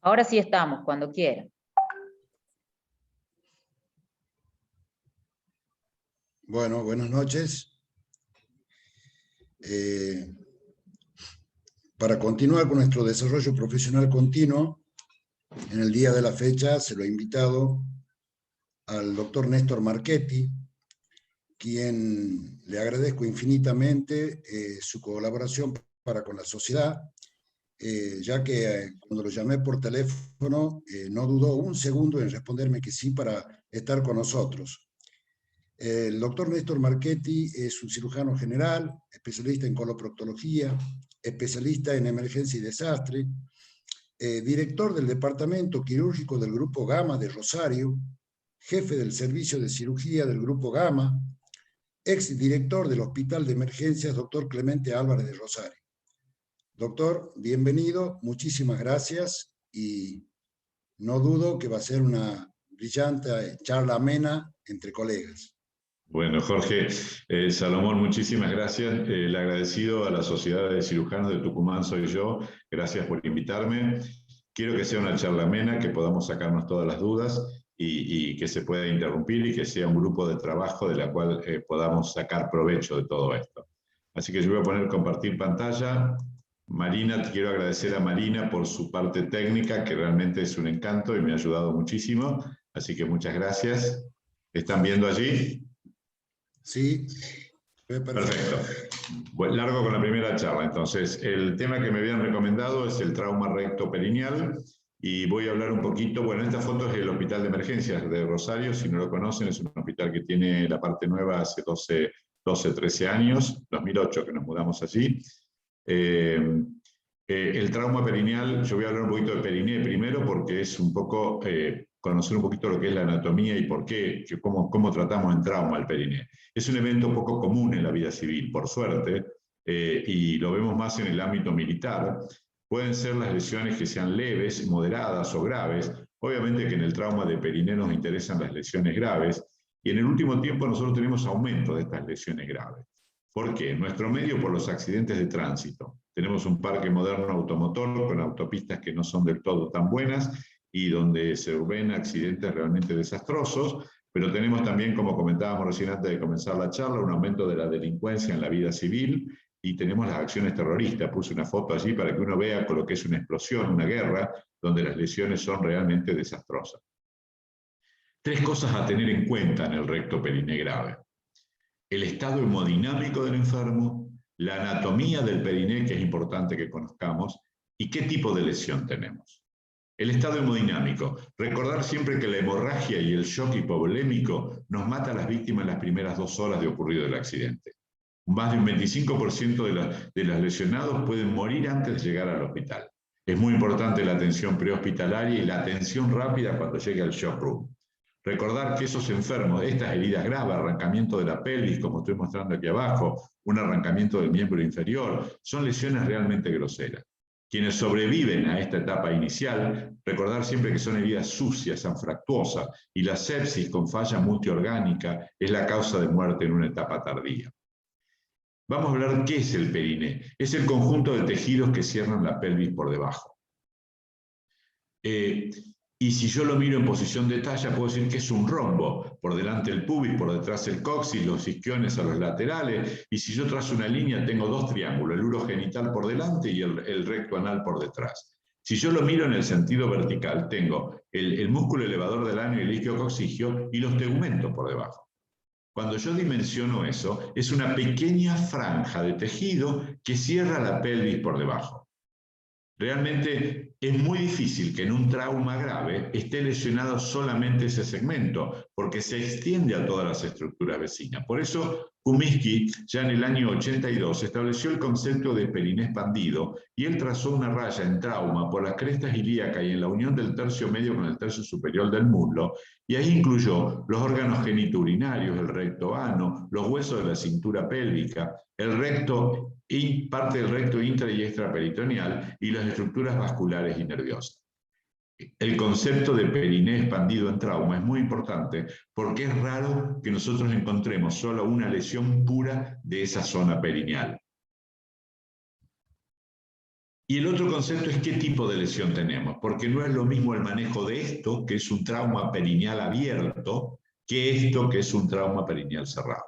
Ahora sí estamos, cuando quiera. Bueno, buenas noches. Para continuar con nuestro desarrollo profesional continuo, en el día de la fecha se lo he invitado al doctor Néstor Marchetti, quien le agradezco infinitamente su colaboración para con la sociedad, ya que cuando lo llamé por teléfono no dudó un segundo en responderme que sí para estar con nosotros. El doctor Néstor Marchetti es un cirujano general, especialista en coloproctología, especialista en emergencia y desastre, director del departamento quirúrgico del Grupo Gama de Rosario, jefe del servicio de cirugía del Grupo Gama, exdirector del Hospital de Emergencias Dr. Clemente Álvarez de Rosario. Doctor, bienvenido, muchísimas gracias y no dudo que va a ser una brillante charla amena entre colegas. Bueno, Jorge, Salomón, muchísimas gracias. El agradecido a la Sociedad de Cirujanos de Tucumán soy yo. Gracias por invitarme. Quiero que sea una charla amena, que podamos sacarnos todas las dudas y que se pueda interrumpir y que sea un grupo de trabajo de la cual podamos sacar provecho de todo esto. Así que yo voy a poner compartir pantalla. Marina, quiero agradecer a Marina por su parte técnica, que realmente es un encanto y me ha ayudado muchísimo. Así que muchas gracias. ¿Están viendo allí? Sí, perfecto. Bueno, largo con la primera charla. Entonces, el tema que me habían recomendado es el trauma recto-perineal y voy a hablar un poquito. Bueno, esta foto es el Hospital de Emergencias de Rosario. Si no lo conocen, es un hospital que tiene la parte nueva hace 13 años, 2008 que nos mudamos allí. El trauma perineal, yo voy a hablar un poquito de periné primero porque es un poco conocer un poquito lo que es la anatomía y por qué, cómo tratamos en trauma el periné. Es un evento poco común en la vida civil, por suerte, y lo vemos más en el ámbito militar. Pueden ser las lesiones que sean leves, moderadas o graves. Obviamente que en el trauma de periné nos interesan las lesiones graves, y en el último tiempo nosotros tenemos aumento de estas lesiones graves. ¿Por qué? En nuestro medio, por los accidentes de tránsito. Tenemos un parque moderno automotor con autopistas que no son del todo tan buenas y donde se ven accidentes realmente desastrosos, pero tenemos también, como comentábamos recién antes de comenzar la charla, un aumento de la delincuencia en la vida civil y tenemos las acciones terroristas. Puse una foto allí para que uno vea con lo que es una explosión, una guerra, donde las lesiones son realmente desastrosas. Tres cosas a tener en cuenta en el recto periné grave: el estado hemodinámico del enfermo, la anatomía del periné, que es importante que conozcamos, y qué tipo de lesión tenemos. El estado hemodinámico. Recordar siempre que la hemorragia y el shock hipovolémico nos mata a las víctimas en las primeras 2 horas de ocurrido el accidente. Más de un 25% de los lesionados pueden morir antes de llegar al hospital. Es muy importante la atención prehospitalaria y la atención rápida cuando llegue al shock room. Recordar que esos enfermos, estas heridas graves, arrancamiento de la pelvis, como estoy mostrando aquí abajo, un arrancamiento del miembro inferior, son lesiones realmente groseras. Quienes sobreviven a esta etapa inicial, recordar siempre que son heridas sucias, anfractuosas, y la sepsis con falla multiorgánica es la causa de muerte en una etapa tardía. Vamos a hablar qué es el periné. Es el conjunto de tejidos que cierran la pelvis por debajo. Y si yo lo miro en posición de talla, puedo decir que es un rombo. Por delante el pubis, por detrás el coxis, los isquiones a los laterales. Y si yo trazo una línea, tengo 2 triángulos, el urogenital por delante y el recto anal por detrás. Si yo lo miro en el sentido vertical, tengo el músculo elevador del ano y el isquiococcigio y los tegumentos por debajo. Cuando yo dimensiono eso, es una pequeña franja de tejido que cierra la pelvis por debajo. Realmente es muy difícil que en un trauma grave esté lesionado solamente ese segmento, porque se extiende a todas las estructuras vecinas. Por eso, Kumisky, ya en el año 82, estableció el concepto de periné expandido y él trazó una raya en trauma por las crestas ilíacas y en la unión del tercio medio con el tercio superior del muslo, y ahí incluyó los órganos genitourinarios, el recto ano, los huesos de la cintura pélvica, el recto y parte del recto intra y extraperitoneal y las estructuras vasculares y nerviosas. El concepto de periné expandido en trauma es muy importante porque es raro que nosotros encontremos solo una lesión pura de esa zona perineal. Y el otro concepto es qué tipo de lesión tenemos, porque no es lo mismo el manejo de esto, que es un trauma perineal abierto, que esto, que es un trauma perineal cerrado.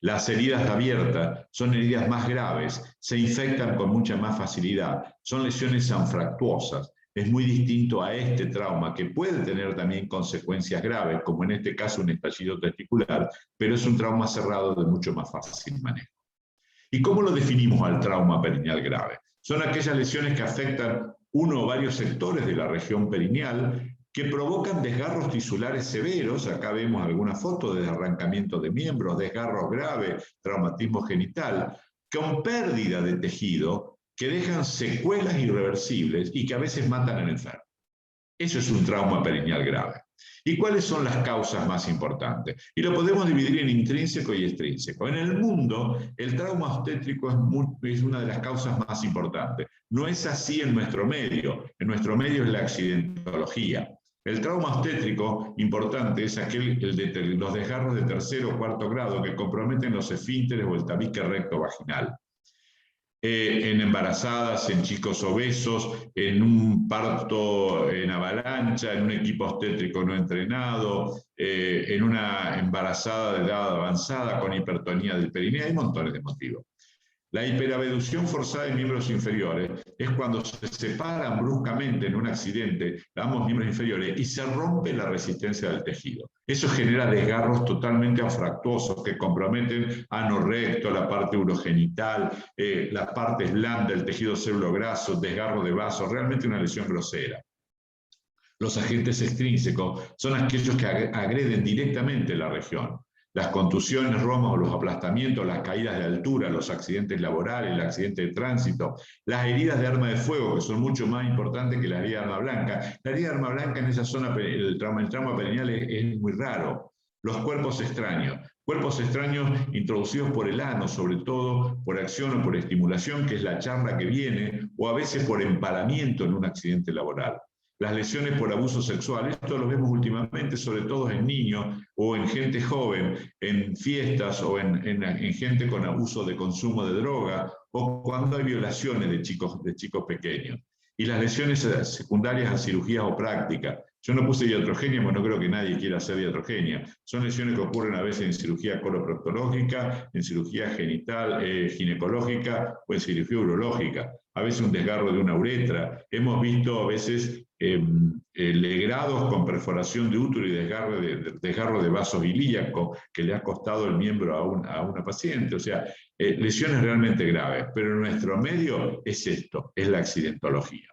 Las heridas abiertas son heridas más graves, se infectan con mucha más facilidad, son lesiones anfractuosas. Es muy distinto a este trauma, que puede tener también consecuencias graves, como en este caso un estallido testicular, pero es un trauma cerrado de mucho más fácil manejo. ¿Y cómo lo definimos al trauma perineal grave? Son aquellas lesiones que afectan uno o varios sectores de la región perineal que provocan desgarros tisulares severos. Acá vemos algunas fotos de arrancamiento de miembros, desgarros graves, traumatismo genital, con pérdida de tejido que dejan secuelas irreversibles y que a veces matan al enfermo. Eso es un trauma perineal grave. ¿Y cuáles son las causas más importantes? Y lo podemos dividir en intrínseco y extrínseco. En el mundo, el trauma obstétrico es una de las causas más importantes. No es así en nuestro medio. En nuestro medio es la accidentología. El trauma obstétrico importante es el de los desgarros de tercero o cuarto grado que comprometen los esfínteres o el tabique recto vaginal. En embarazadas, en chicos obesos, en un parto en avalancha, en un equipo obstétrico no entrenado, en una embarazada de edad avanzada con hipertonía del perineo. Hay montones de motivos. La hiperabducción forzada de miembros inferiores es cuando se separan bruscamente en un accidente ambos miembros inferiores y se rompe la resistencia del tejido. Eso genera desgarros totalmente anfractuosos que comprometen ano recto, la parte urogenital, las partes blandas, el tejido célulo-graso, desgarro de vasos, realmente una lesión grosera. Los agentes extrínsecos son aquellos que agreden directamente la región. Las contusiones, romas o los aplastamientos, las caídas de altura, los accidentes laborales, el accidente de tránsito, las heridas de arma de fuego, que son mucho más importantes que la herida de arma blanca. La herida de arma blanca en esa zona, el trauma perineal es muy raro. Los cuerpos extraños introducidos por el ano, sobre todo por acción o por estimulación, que es la charla que viene, o a veces por empalamiento en un accidente laboral. Las lesiones por abuso sexual, esto lo vemos últimamente, sobre todo en niños o en gente joven, en fiestas o en gente con abuso de consumo de droga, o cuando hay violaciones de chicos pequeños. Y las lesiones secundarias a cirugías o prácticas. Yo no puse iatrogenia, porque no creo que nadie quiera hacer iatrogenia. Son lesiones que ocurren a veces en cirugía coloproctológica, en cirugía genital, ginecológica o en cirugía urológica. A veces un desgarro de una uretra. Hemos visto a veces legrados con perforación de útero y desgarro de vasos ilíacos que le ha costado el miembro a una paciente. O sea, lesiones realmente graves. Pero en nuestro medio es esto, es la accidentología.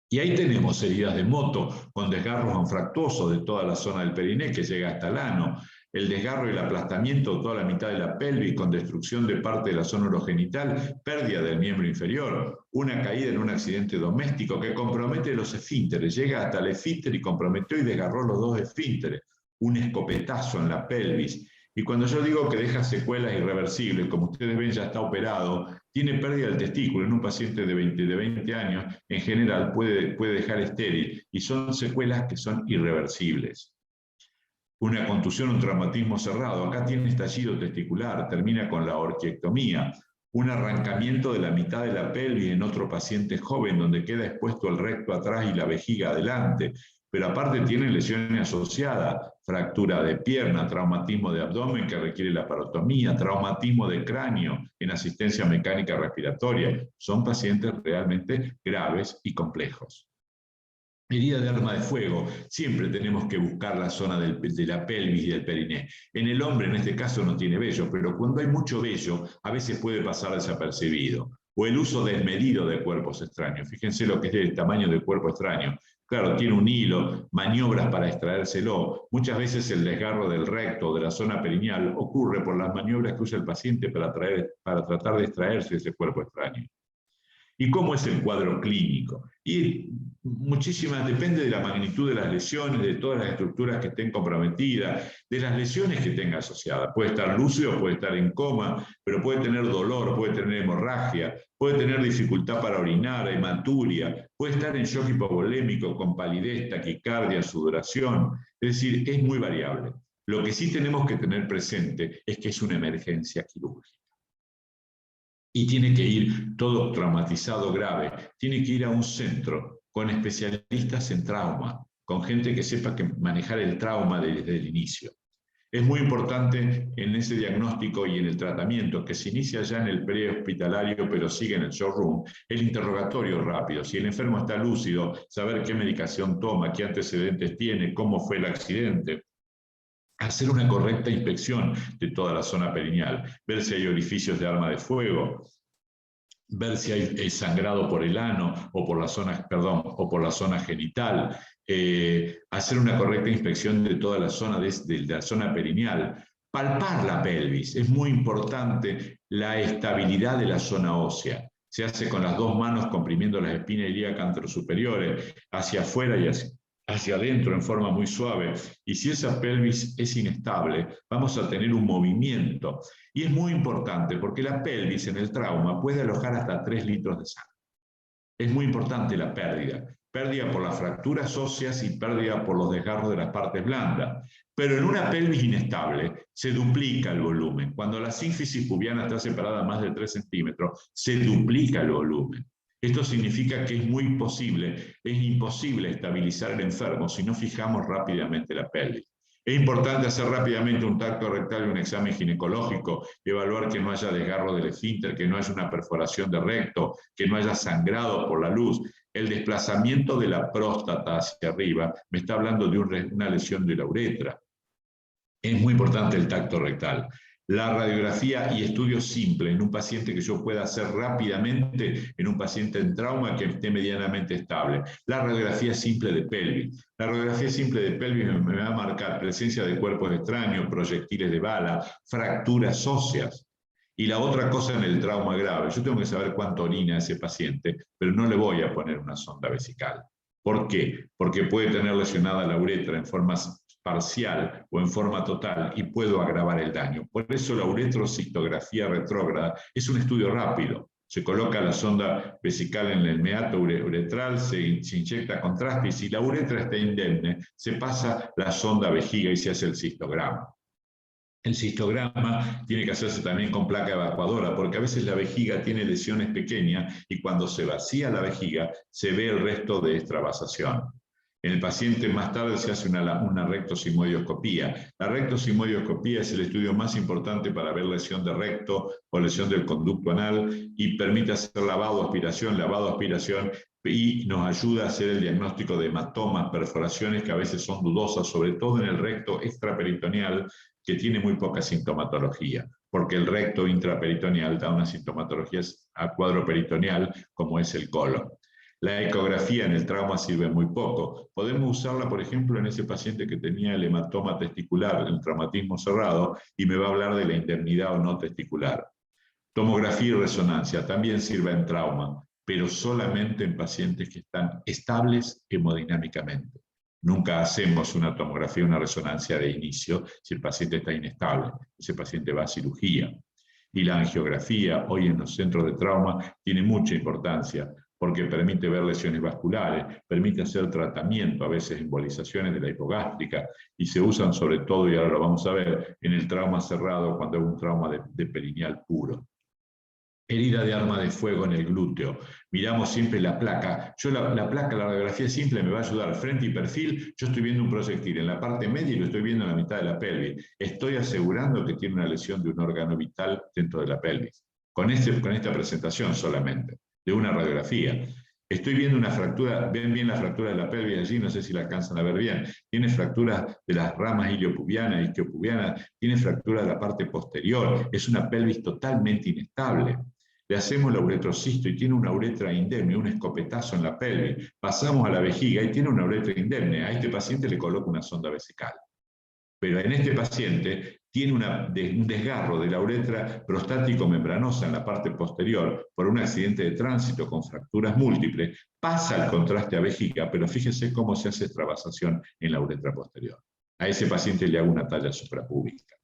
Y ahí tenemos heridas de moto con desgarros anfractuosos de toda la zona del periné que llega hasta el ano, el desgarro y el aplastamiento de toda la mitad de la pelvis con destrucción de parte de la zona urogenital, pérdida del miembro inferior, una caída en un accidente doméstico que compromete los esfínteres, llega hasta el esfínter y comprometió y desgarró los dos esfínteres, un escopetazo en la pelvis. Y cuando yo digo que deja secuelas irreversibles, como ustedes ven ya está operado, tiene pérdida del testículo en un paciente de 20 años, en general puede dejar estéril, y son secuelas que son irreversibles. Una contusión, un traumatismo cerrado, acá tiene estallido testicular, termina con la orquiectomía, un arrancamiento de la mitad de la pelvis en otro paciente joven donde queda expuesto el recto atrás y la vejiga adelante, pero aparte tiene lesiones asociadas, fractura de pierna, traumatismo de abdomen que requiere laparotomía, traumatismo de cráneo en asistencia mecánica respiratoria. Son pacientes realmente graves y complejos. Herida de arma de fuego, siempre tenemos que buscar la zona de la pelvis y del periné. En el hombre, en este caso, no tiene vello, pero cuando hay mucho vello, a veces puede pasar desapercibido. O el uso desmedido de cuerpos extraños. Fíjense lo que es el tamaño del cuerpo extraño. Claro, tiene un hilo, maniobras para extraérselo. Muchas veces el desgarro del recto o de la zona perineal ocurre por las maniobras que usa el paciente para tratar de extraerse de ese cuerpo extraño. ¿Y cómo es el cuadro clínico? Y depende de la magnitud de las lesiones, de todas las estructuras que estén comprometidas, de las lesiones que tenga asociadas. Puede estar lúcido, puede estar en coma, pero puede tener dolor, puede tener hemorragia, puede tener dificultad para orinar, hematuria, puede estar en shock hipovolémico con palidez, taquicardia, sudoración. Es decir, es muy variable. Lo que sí tenemos que tener presente es que es una emergencia quirúrgica. y tiene que ir todo traumatizado grave, tiene que ir a un centro con especialistas en trauma, con gente que sepa que manejar el trauma desde el inicio. Es muy importante en ese diagnóstico y en el tratamiento, que se inicia ya en el prehospitalario, pero sigue en el showroom, el interrogatorio rápido. Si el enfermo está lúcido, saber qué medicación toma, qué antecedentes tiene, cómo fue el accidente. Hacer una correcta inspección de toda la zona perineal, ver si hay orificios de arma de fuego, ver si hay sangrado por el ano o por la zona genital, hacer una correcta inspección de toda la zona de la zona perineal, palpar la pelvis. Es muy importante la estabilidad de la zona ósea. Se hace con las dos manos comprimiendo las espinas ilíacas anterosuperiores hacia afuera y hacia adentro en forma muy suave, y si esa pelvis es inestable, vamos a tener un movimiento. Y es muy importante porque la pelvis en el trauma puede alojar hasta 3 litros de sangre. Es muy importante la pérdida por las fracturas óseas y pérdida por los desgarros de las partes blandas. Pero en una pelvis inestable se duplica el volumen. Cuando la sínfisis pubiana está separada más de 3 centímetros, se duplica el volumen. Esto significa que es imposible estabilizar al enfermo si no fijamos rápidamente la pelvis. Es importante hacer rápidamente un tacto rectal y un examen ginecológico, evaluar que no haya desgarro del esfínter, que no haya una perforación de recto, que no haya sangrado por la luz. El desplazamiento de la próstata hacia arriba me está hablando de una lesión de la uretra. Es muy importante el tacto rectal. La radiografía y estudio simple en un paciente que yo pueda hacer rápidamente, en un paciente en trauma que esté medianamente estable. La radiografía simple de pelvis. La radiografía simple de pelvis me va a marcar presencia de cuerpos extraños, proyectiles de bala, fracturas óseas. Y la otra cosa en el trauma grave, yo tengo que saber cuánto orina ese paciente, pero no le voy a poner una sonda vesical. ¿Por qué? Porque puede tener lesionada la uretra en forma parcial o en forma total y puedo agravar el daño. Por eso la uretrocistografía retrógrada es un estudio rápido. Se coloca la sonda vesical en el meato uretral, se inyecta contraste y si la uretra está indemne, se pasa la sonda vejiga y se hace el cistograma. El cistograma tiene que hacerse también con placa evacuadora, porque a veces la vejiga tiene lesiones pequeñas y cuando se vacía la vejiga se ve el resto de extravasación. En el paciente más tarde se hace una rectosigmoidoscopía. La rectosigmoidoscopía es el estudio más importante para ver lesión de recto o lesión del conducto anal y permite hacer lavado-aspiración y nos ayuda a hacer el diagnóstico de hematomas, perforaciones que a veces son dudosas, sobre todo en el recto extraperitoneal, que tiene muy poca sintomatología, porque el recto intraperitoneal da una sintomatología a cuadro peritoneal, como es el colon. La ecografía en el trauma sirve muy poco. Podemos usarla, por ejemplo, en ese paciente que tenía el hematoma testicular, el traumatismo cerrado, y me va a hablar de la indemnidad o no testicular. Tomografía y resonancia también sirve en trauma, pero solamente en pacientes que están estables hemodinámicamente. Nunca hacemos una tomografía o una resonancia de inicio si el paciente está inestable. Ese paciente va a cirugía. Y la angiografía, hoy en los centros de trauma, tiene mucha importancia porque permite ver lesiones vasculares, permite hacer tratamiento, a veces embolizaciones de la hipogástrica, y se usan sobre todo, y ahora lo vamos a ver, en el trauma cerrado cuando hay un trauma de perineal puro. Herida de arma de fuego en el glúteo. Miramos siempre la placa. La placa, la radiografía simple me va a ayudar. Frente y perfil, yo estoy viendo un proyectil en la parte media y lo estoy viendo en la mitad de la pelvis. Estoy asegurando que tiene una lesión de un órgano vital dentro de la pelvis. Con esta presentación solamente, de una radiografía. Estoy viendo una fractura, ven bien la fractura de la pelvis allí, no sé si la alcanzan a ver bien. Tiene fracturas de las ramas iliopubiana, isquiopubiana, tiene fractura de la parte posterior. Es una pelvis totalmente inestable. Le hacemos la uretrocisto y tiene una uretra indemne, un escopetazo en la pelvis. Pasamos a la vejiga y tiene una uretra indemne. A este paciente le coloco una sonda vesical. Pero en este paciente tiene un desgarro de la uretra prostático-membranosa en la parte posterior por un accidente de tránsito con fracturas múltiples. Pasa el contraste a vejiga, pero fíjese cómo se hace extravasación en la uretra posterior. A ese paciente le hago una talla suprapúbica.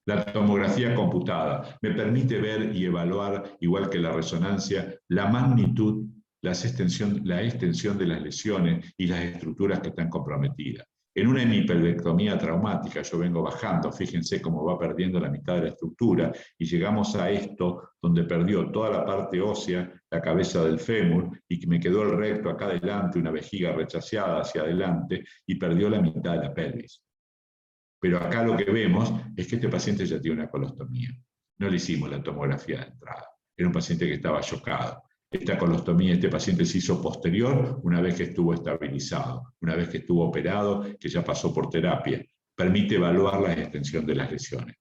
La tomografía computada me permite ver y evaluar, igual que la resonancia, la magnitud, la extensión de las lesiones y las estructuras que están comprometidas. En una hemipelvectomía traumática, yo vengo bajando, fíjense cómo va perdiendo la mitad de la estructura, y llegamos a esto donde perdió toda la parte ósea, la cabeza del fémur, y que me quedó el recto acá adelante, una vejiga rechaceada hacia adelante, y perdió la mitad de la pelvis. Pero acá lo que vemos es que este paciente ya tiene una colostomía. No le hicimos la tomografía de entrada. Era un paciente que estaba chocado. Esta colostomía, este paciente se hizo posterior una vez que estuvo estabilizado, una vez que estuvo operado, que ya pasó por terapia. Permite evaluar la extensión de las lesiones.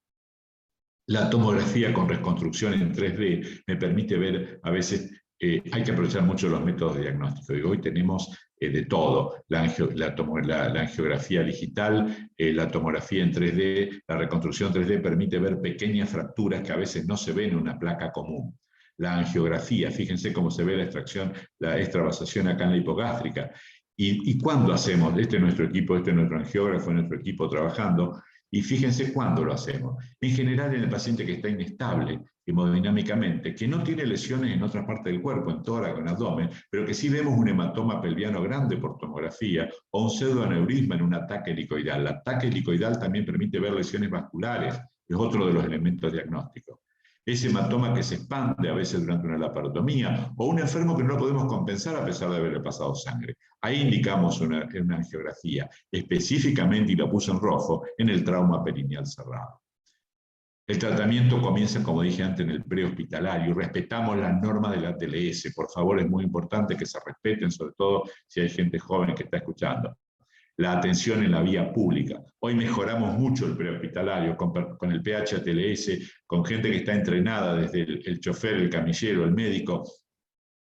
La tomografía con reconstrucción en 3D me permite ver, a veces, hay que aprovechar mucho los métodos de diagnóstico. Y hoy tenemos de todo, la angiografía digital, la tomografía en 3D, la reconstrucción 3D permite ver pequeñas fracturas que a veces no se ven en una placa común. La angiografía, fíjense cómo se ve la extracción, la extravasación acá en la hipogástrica. ¿Y cuándo hacemos? Este es nuestro equipo, este es nuestro angiógrafo, nuestro equipo trabajando. Y fíjense cuándo lo hacemos. En general en el paciente que está inestable hemodinámicamente, que no tiene lesiones en otra parte del cuerpo, en tórax o en abdomen, pero que sí vemos un hematoma pelviano grande por tomografía o un pseudoaneurisma en un ataque helicoidal. El ataque helicoidal también permite ver lesiones vasculares, es otro de los elementos diagnósticos. Ese hematoma que se expande a veces durante una laparotomía, o un enfermo que no lo podemos compensar a pesar de haberle pasado sangre. Ahí indicamos una angiografía, específicamente, y lo puse en rojo, en el trauma perineal cerrado. El tratamiento comienza, como dije antes, en el prehospitalario, y respetamos las normas de la TLS. Por favor, es muy importante que se respeten, sobre todo si hay gente joven que está escuchando. La atención en la vía pública. Hoy mejoramos mucho el prehospitalario con el PH-TLS, con gente que está entrenada, desde el chofer, el camillero, el médico,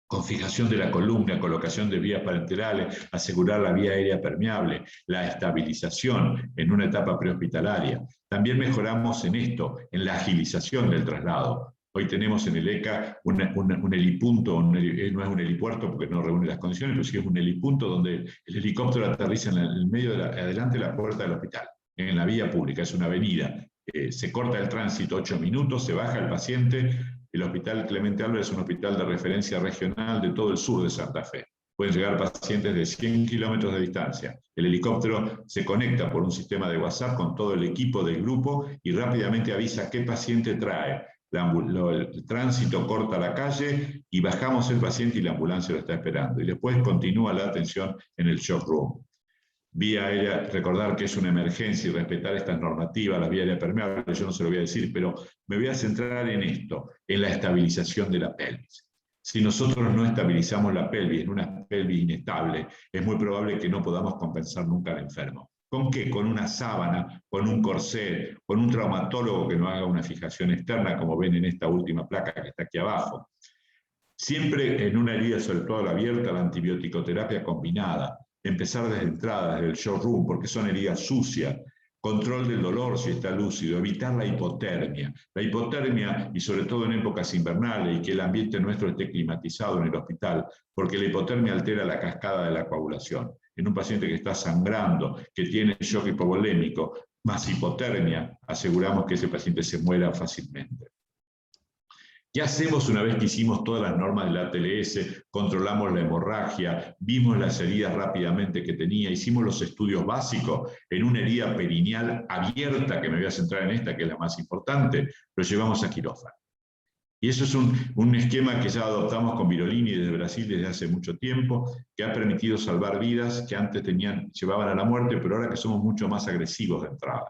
con fijación de la columna, colocación de vías parenterales, asegurar la vía aérea permeable, la estabilización en una etapa prehospitalaria. También mejoramos en esto, en la agilización del traslado. Hoy tenemos en el ECA un helipunto, no es un helipuerto porque no reúne las condiciones, pero sí es un helipunto donde el helicóptero aterriza en el medio adelante de la puerta del hospital, en la vía pública, es una avenida. Se corta el tránsito 8 minutos, se baja el paciente. El Hospital Clemente Álvarez es un hospital de referencia regional de todo el sur de Santa Fe. Pueden llegar pacientes de 100 kilómetros de distancia. El helicóptero se conecta por un sistema de WhatsApp con todo el equipo del grupo y rápidamente avisa qué paciente trae. El tránsito corta la calle y bajamos el paciente y la ambulancia lo está esperando. Y después continúa la atención en el shock room. Vía aérea, recordar que es una emergencia y respetar estas normativas, la vía aérea permeable, yo no se lo voy a decir, pero me voy a centrar en esto, en la estabilización de la pelvis. Si nosotros no estabilizamos la pelvis en una pelvis inestable, es muy probable que no podamos compensar nunca al enfermo. ¿Con qué? Con una sábana, con un corset, con un traumatólogo que no haga una fijación externa, como ven en esta última placa que está aquí abajo. Siempre en una herida, sobre todo la abierta, la antibiótico-terapia combinada. Empezar desde entrada, desde el shock room, porque son heridas sucias. Control del dolor si está lúcido, evitar la hipotermia. La hipotermia, y sobre todo en épocas invernales, y que el ambiente nuestro esté climatizado en el hospital, porque la hipotermia altera la cascada de la coagulación. En un paciente que está sangrando, que tiene shock hipovolémico, más hipotermia, aseguramos que ese paciente se muera fácilmente. ¿Qué hacemos una vez que hicimos todas las normas de la TLS, controlamos la hemorragia, vimos las heridas rápidamente que tenía, hicimos los estudios básicos en una herida perineal abierta, que me voy a centrar en esta, que es la más importante, lo llevamos a quirófano? Y eso es un esquema que ya adoptamos con Virolini desde Brasil desde hace mucho tiempo, que ha permitido salvar vidas que antes llevaban a la muerte, pero ahora que somos mucho más agresivos de entrada.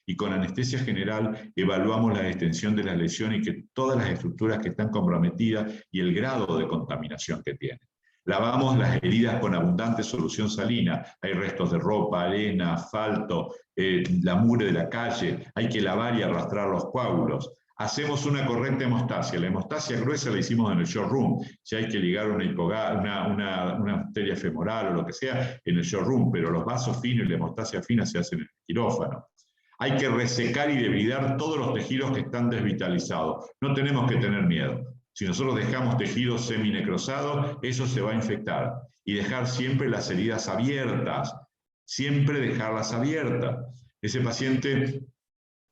Y con anestesia general evaluamos la extensión de las lesiones y que todas las estructuras que están comprometidas y el grado de contaminación que tienen. Lavamos las heridas con abundante solución salina. Hay restos de ropa, arena, asfalto, la mugre de la calle. Hay que lavar y arrastrar los coágulos. Hacemos una correcta hemostasia. La hemostasia gruesa la hicimos en el shock room. Si hay que ligar una arteria femoral o lo que sea, en el shock room, pero los vasos finos y la hemostasia fina se hacen en el quirófano. Hay que resecar y debridar todos los tejidos que están desvitalizados. No tenemos que tener miedo. Si nosotros dejamos tejidos seminecrosados, eso se va a infectar. Y dejar siempre las heridas abiertas. Siempre dejarlas abiertas. Ese paciente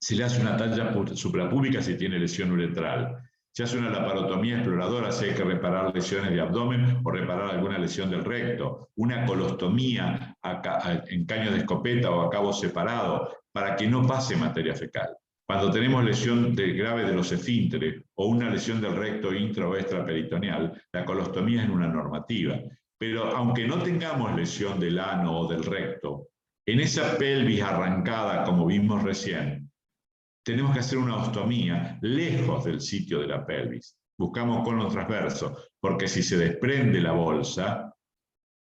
se le hace una talla suprapúbica si tiene lesión uretral. Se hace una laparotomía exploradora si hay que reparar lesiones de abdomen o reparar alguna lesión del recto. Una colostomía en caño de escopeta o a cabo separado para que no pase materia fecal. Cuando tenemos lesión grave de los esfínteres o una lesión del recto intra o extraperitoneal, la colostomía es una normativa. Pero aunque no tengamos lesión del ano o del recto, en esa pelvis arrancada, como vimos recién, tenemos que hacer una ostomía lejos del sitio de la pelvis. Buscamos cono transverso, porque si se desprende la bolsa,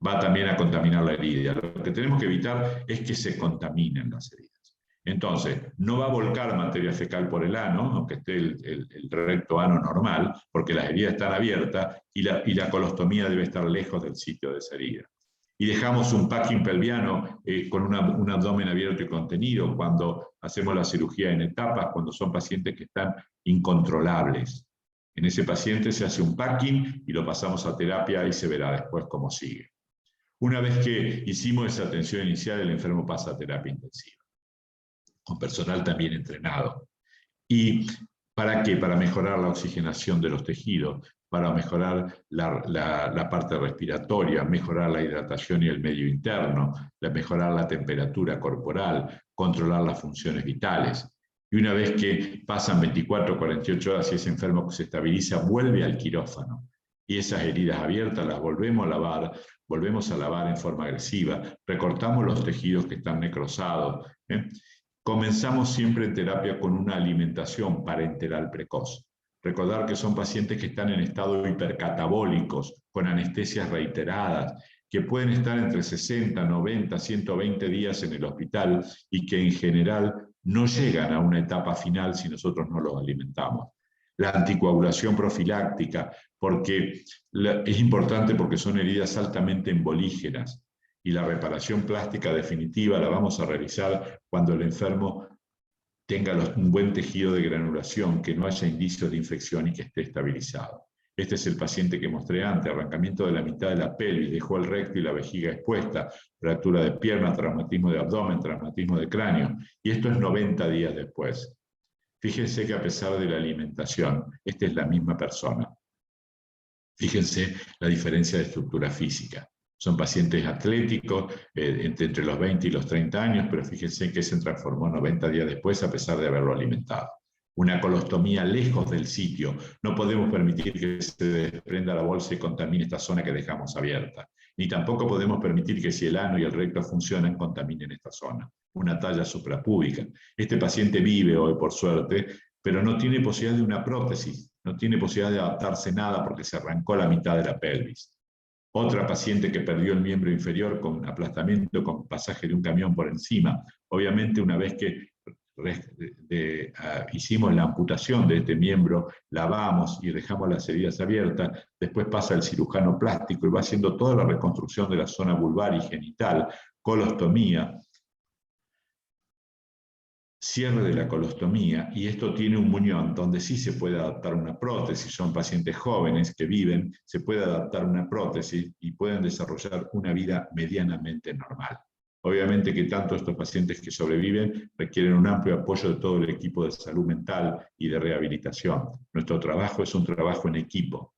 va también a contaminar la herida. Lo que tenemos que evitar es que se contaminen las heridas. Entonces, no va a volcar materia fecal por el ano, aunque esté el recto ano normal, porque las heridas están abiertas y la colostomía debe estar lejos del sitio de esa herida. Y dejamos un packing pelviano con un abdomen abierto y contenido cuando hacemos la cirugía en etapas, cuando son pacientes que están incontrolables. En ese paciente se hace un packing y lo pasamos a terapia y se verá después cómo sigue. Una vez que hicimos esa atención inicial, el enfermo pasa a terapia intensiva, con personal también entrenado. ¿Y para qué? Para mejorar la oxigenación de los tejidos, para mejorar la parte respiratoria, mejorar la hidratación y el medio interno, mejorar la temperatura corporal, controlar las funciones vitales. Y una vez que pasan 24 o 48 horas y ese enfermo se estabiliza, vuelve al quirófano. Y esas heridas abiertas las volvemos a lavar en forma agresiva, recortamos los tejidos que están necrosados. Comenzamos siempre en terapia con una alimentación parenteral precoz. Recordar que son pacientes que están en estado hipercatabólicos, con anestesias reiteradas, que pueden estar entre 60, 90, 120 días en el hospital y que en general no llegan a una etapa final si nosotros no los alimentamos. La anticoagulación profiláctica, porque es importante porque son heridas altamente embolígenas. Y la reparación plástica definitiva la vamos a realizar cuando el enfermo tenga un buen tejido de granulación, que no haya indicios de infección y que esté estabilizado. Este es el paciente que mostré antes, arrancamiento de la mitad de la pelvis, dejó el recto y la vejiga expuesta, fractura de pierna, traumatismo de abdomen, traumatismo de cráneo, y esto es 90 días después. Fíjense que a pesar de la alimentación, esta es la misma persona. Fíjense la diferencia de estructura física. Son pacientes atléticos entre los 20 y los 30 años, pero fíjense que se transformó 90 días después a pesar de haberlo alimentado. Una colostomía lejos del sitio. No podemos permitir que se desprenda la bolsa y contamine esta zona que dejamos abierta. Ni tampoco podemos permitir que si el ano y el recto funcionan, contaminen esta zona. Una talla suprapúbica. Este paciente vive hoy, por suerte, pero no tiene posibilidad de una prótesis. No tiene posibilidad de adaptarse nada porque se arrancó la mitad de la pelvis. Otra paciente que perdió el miembro inferior con aplastamiento, con pasaje de un camión por encima. Obviamente, una vez que hicimos la amputación de este miembro, lavamos y dejamos las heridas abiertas, después pasa el cirujano plástico y va haciendo toda la reconstrucción de la zona vulvar y genital, colostomía, cierre de la colostomía, y esto tiene un muñón donde sí se puede adaptar una prótesis. Son pacientes jóvenes que viven, se puede adaptar una prótesis y pueden desarrollar una vida medianamente normal. Obviamente que tanto estos pacientes que sobreviven requieren un amplio apoyo de todo el equipo de salud mental y de rehabilitación. Nuestro trabajo es un trabajo en equipo.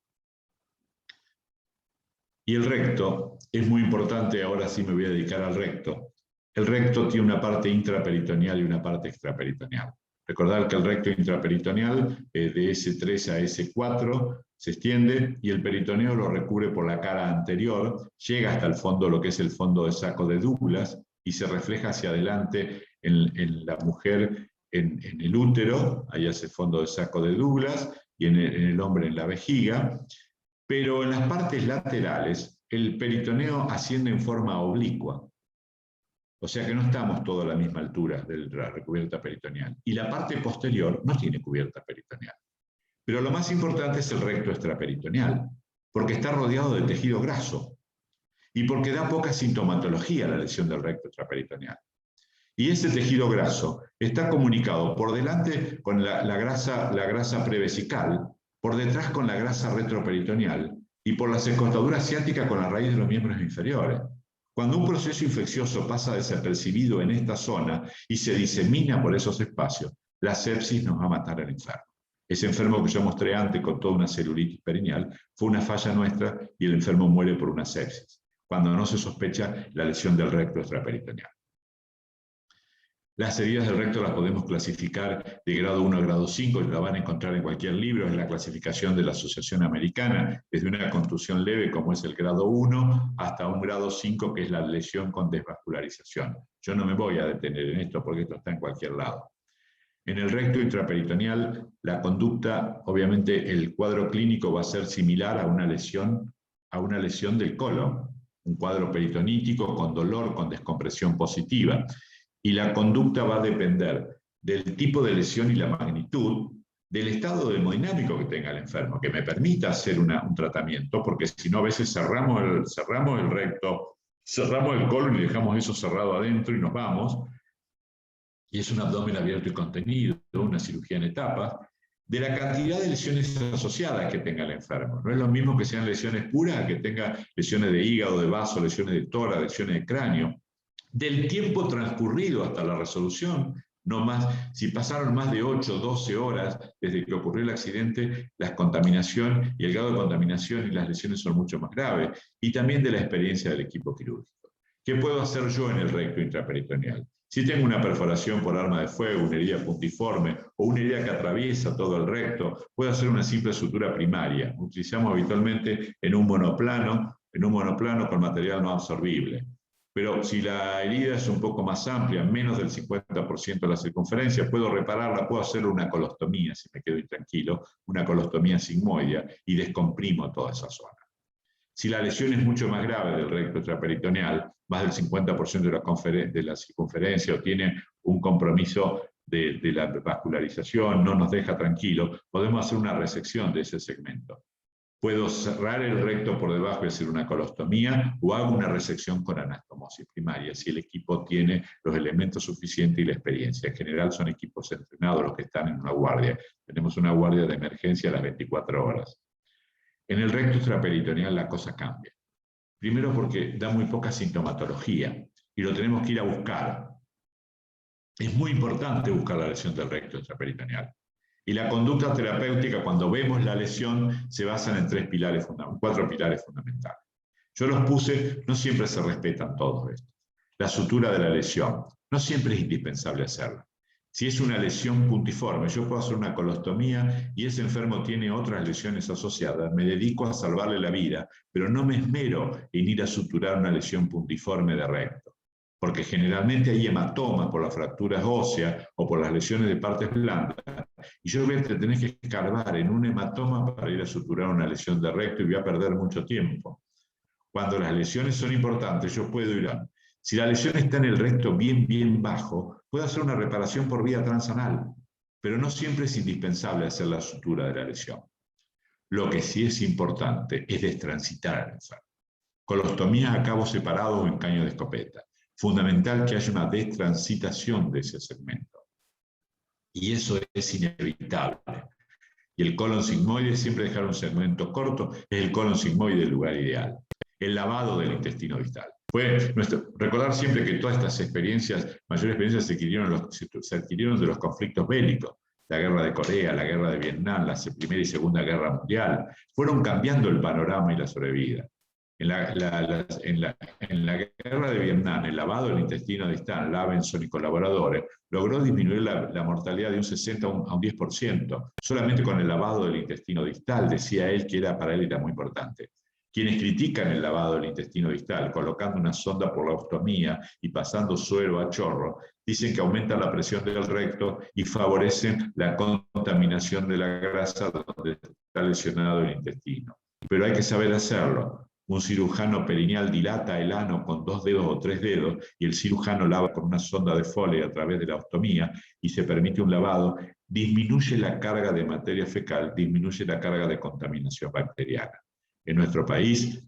Y el recto es muy importante, ahora sí me voy a dedicar al recto. El recto tiene una parte intraperitoneal y una parte extraperitoneal. Recordar que el recto intraperitoneal de S3 a S4 se extiende y el peritoneo lo recubre por la cara anterior, llega hasta el fondo, lo que es el fondo de saco de Douglas, y se refleja hacia adelante en la mujer en el útero, ahí hace fondo de saco de Douglas, y en el hombre en la vejiga. Pero en las partes laterales, el peritoneo asciende en forma oblicua. O sea que no estamos todos a la misma altura de la recubierta peritoneal. Y la parte posterior no tiene cubierta peritoneal. Pero lo más importante es el recto extraperitoneal, porque está rodeado de tejido graso y porque da poca sintomatología a la lesión del recto extraperitoneal. Y ese tejido graso está comunicado por delante con la grasa prevesical, por detrás con la grasa retroperitoneal y por las escotaduras ciáticas con la raíz de los miembros inferiores. Cuando un proceso infeccioso pasa desapercibido en esta zona y se disemina por esos espacios, la sepsis nos va a matar al enfermo. Ese enfermo que yo mostré antes con toda una celulitis perineal fue una falla nuestra y el enfermo muere por una sepsis, cuando no se sospecha la lesión del recto extraperitoneal. Las heridas del recto las podemos clasificar de grado 1 a grado 5, la van a encontrar en cualquier libro, en la clasificación de la Asociación Americana, desde una contusión leve como es el grado 1 hasta un grado 5 que es la lesión con desvascularización. Yo no me voy a detener en esto porque esto está en cualquier lado. En el recto intraperitoneal, la conducta, obviamente el cuadro clínico va a ser similar a una lesión del colon, un cuadro peritonítico con dolor, con descompresión positiva. Y la conducta va a depender del tipo de lesión y la magnitud, del estado hemodinámico que tenga el enfermo, que me permita hacer un tratamiento, porque si no a veces cerramos el recto, cerramos el colon y dejamos eso cerrado adentro y nos vamos, y es un abdomen abierto y contenido, una cirugía en etapas, de la cantidad de lesiones asociadas que tenga el enfermo. No es lo mismo que sean lesiones puras, que tenga lesiones de hígado, de vaso, lesiones de tórax, lesiones de cráneo, del tiempo transcurrido hasta la resolución, no más, si pasaron más de 8 o 12 horas desde que ocurrió el accidente, la contaminación y el grado de contaminación y las lesiones son mucho más graves, y también de la experiencia del equipo quirúrgico. ¿Qué puedo hacer yo en el recto intraperitoneal? Si tengo una perforación por arma de fuego, una herida puntiforme o una herida que atraviesa todo el recto, puedo hacer una simple sutura primaria. Utilizamos habitualmente en un monoplano con material no absorbible. Pero si la herida es un poco más amplia, menos del 50% de la circunferencia, puedo repararla, puedo hacer una colostomía, si me quedo intranquilo, una colostomía sigmoidea, y descomprimo toda esa zona. Si la lesión es mucho más grave del recto extraperitoneal, más del 50% de la circunferencia, o tiene un compromiso de la vascularización, no nos deja tranquilo, podemos hacer una resección de ese segmento. Puedo cerrar el recto por debajo y hacer una colostomía, o hago una resección con anastomosis primaria, si el equipo tiene los elementos suficientes y la experiencia. En general son equipos entrenados los que están en una guardia. Tenemos una guardia de emergencia a las 24 horas. En el recto extraperitoneal la cosa cambia. Primero porque da muy poca sintomatología y lo tenemos que ir a buscar. Es muy importante buscar la lesión del recto extraperitoneal. Y la conducta terapéutica, cuando vemos la lesión, se basa en 4 pilares fundamentales. Yo los puse, no siempre se respetan todos estos. La sutura de la lesión, no siempre es indispensable hacerla. Si es una lesión puntiforme, yo puedo hacer una colostomía y ese enfermo tiene otras lesiones asociadas, me dedico a salvarle la vida, pero no me esmero en ir a suturar una lesión puntiforme de recto, porque generalmente hay hematomas por las fracturas óseas o por las lesiones de partes blandas, y yo voy a tener que escarbar en un hematoma para ir a suturar una lesión de recto y voy a perder mucho tiempo. Cuando las lesiones son importantes, yo puedo ir a... Si la lesión está en el recto bien bajo, puedo hacer una reparación por vía transanal, pero no siempre es indispensable hacer la sutura de la lesión. Lo que sí es importante es destransitar al enfermo. Colostomía a cabo separado o en caño de escopeta. Fundamental que haya una destransitación de ese segmento. Y eso es inevitable. Y el colon sigmoide, siempre dejar un segmento corto, es el colon sigmoide el lugar ideal. El lavado del intestino distal. Recordar siempre que todas estas experiencias, mayores experiencias se adquirieron de los conflictos bélicos. La guerra de Corea, la guerra de Vietnam, la Primera y Segunda Guerra Mundial, fueron cambiando el panorama y la sobrevida. En la guerra de Vietnam, el lavado del intestino distal, Lavenson y colaboradores, logró disminuir la mortalidad de un 60 a un 10%, solamente con el lavado del intestino distal. Decía él que para él era muy importante. Quienes critican el lavado del intestino distal, colocando una sonda por la ostomía y pasando suero a chorro, dicen que aumentan la presión del recto y favorecen la contaminación de la grasa donde está lesionado el intestino. Pero hay que saber hacerlo. Un cirujano perineal dilata el ano con 2 dedos o 3 dedos y el cirujano lava con una sonda de Foley a través de la ostomía y se permite un lavado, disminuye la carga de materia fecal, disminuye la carga de contaminación bacteriana. En nuestro país,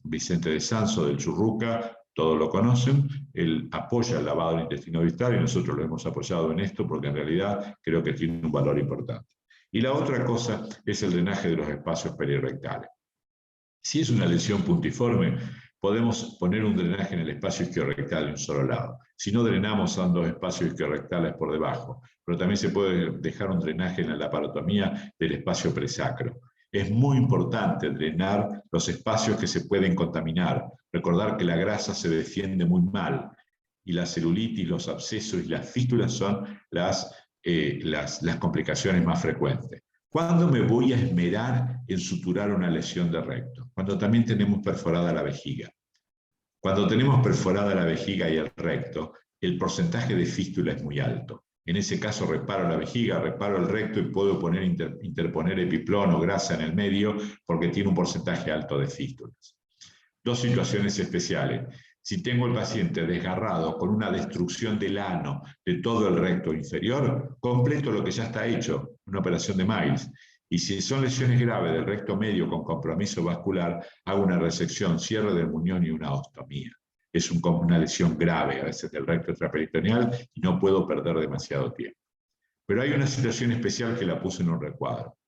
Vicente de Sanso del Churruca, todos lo conocen, él apoya el lavado del intestino distal y nosotros lo hemos apoyado en esto porque en realidad creo que tiene un valor importante. Y la otra cosa es el drenaje de los espacios perirectales. Si es una lesión puntiforme, podemos poner un drenaje en el espacio isquiorectal de un solo lado. Si no drenamos, son 2 espacios isquiorectales por debajo, pero también se puede dejar un drenaje en la laparotomía del espacio presacro. Es muy importante drenar los espacios que se pueden contaminar. Recordar que la grasa se defiende muy mal y la celulitis, los abscesos y las fístulas son las complicaciones más frecuentes. ¿Cuándo me voy a esmerar en suturar una lesión de recto? Cuando también tenemos perforada la vejiga. Cuando tenemos perforada la vejiga y el recto, el porcentaje de fístula es muy alto. En ese caso reparo la vejiga, reparo el recto y puedo interponer epiplón o grasa en el medio porque tiene un porcentaje alto de fístulas. 2 situaciones especiales. Si tengo el paciente desgarrado con una destrucción del ano de todo el recto inferior, completo lo que ya está hecho, una operación de Miles. Y si son lesiones graves del recto medio con compromiso vascular, hago una resección, cierre del muñón y una ostomía. Es una lesión grave a veces del recto extraperitoneal y no puedo perder demasiado tiempo. Pero hay una situación especial que la puse en un recuadro.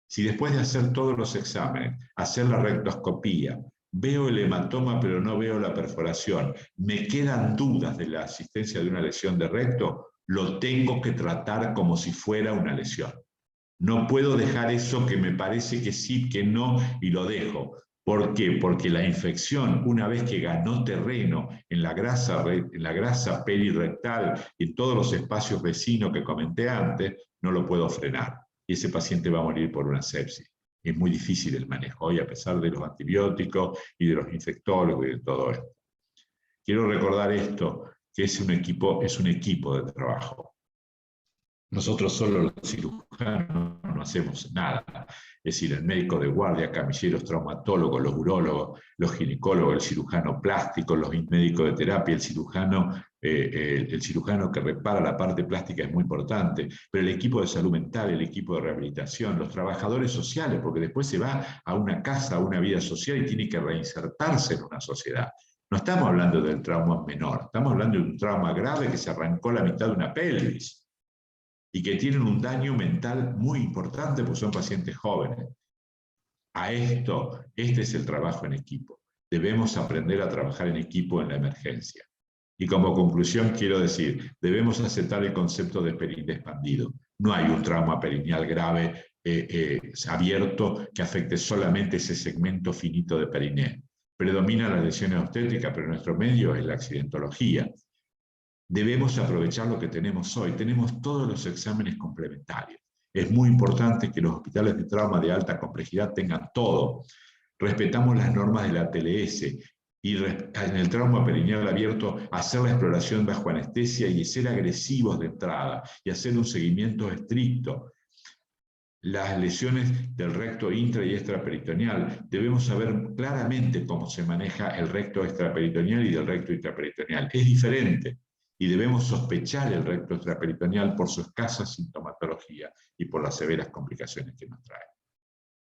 Si después de hacer todos los exámenes, hacer la rectoscopía, veo el hematoma pero no veo la perforación, me quedan dudas de la asistencia de una lesión de recto, lo tengo que tratar como si fuera una lesión. No puedo dejar eso que me parece que sí, que no, y lo dejo. ¿Por qué? Porque la infección, una vez que ganó terreno en la grasa perirectal y en todos los espacios vecinos que comenté antes, no lo puedo frenar. Y ese paciente va a morir por una sepsis. Es muy difícil el manejo hoy, a pesar de los antibióticos y de los infectólogos y de todo esto. Quiero recordar esto, que es un equipo de trabajo. Nosotros solo los cirujanos no hacemos nada. Es decir, el médico de guardia, camilleros, traumatólogos, los urólogos, los ginecólogos, el cirujano plástico, los médicos de terapia, el cirujano que repara la parte plástica es muy importante, pero el equipo de salud mental, el equipo de rehabilitación, los trabajadores sociales, porque después se va a una casa, a una vida social y tiene que reinsertarse en una sociedad. No estamos hablando del trauma menor, estamos hablando de un trauma grave que se arrancó la mitad de una pelvis y que tienen un daño mental muy importante porque son pacientes jóvenes. Este es el trabajo en equipo. Debemos aprender a trabajar en equipo en la emergencia. Y como conclusión quiero decir, debemos aceptar el concepto de periné expandido. No hay un trauma perineal grave abierto que afecte solamente ese segmento finito de periné. Predomina la lesión obstétrica, pero nuestro medio es la accidentología. Debemos aprovechar lo que tenemos hoy. Tenemos todos los exámenes complementarios. Es muy importante que los hospitales de trauma de alta complejidad tengan todo. Respetamos las normas de la TLS y en el trauma perineal abierto hacer la exploración bajo anestesia y ser agresivos de entrada y hacer un seguimiento estricto. Las lesiones del recto intra y extraperitoneal, debemos saber claramente cómo se maneja el recto extraperitoneal y del recto intraperitoneal. Es diferente. Y debemos sospechar el recto extraperitoneal por su escasa sintomatología y por las severas complicaciones que nos trae.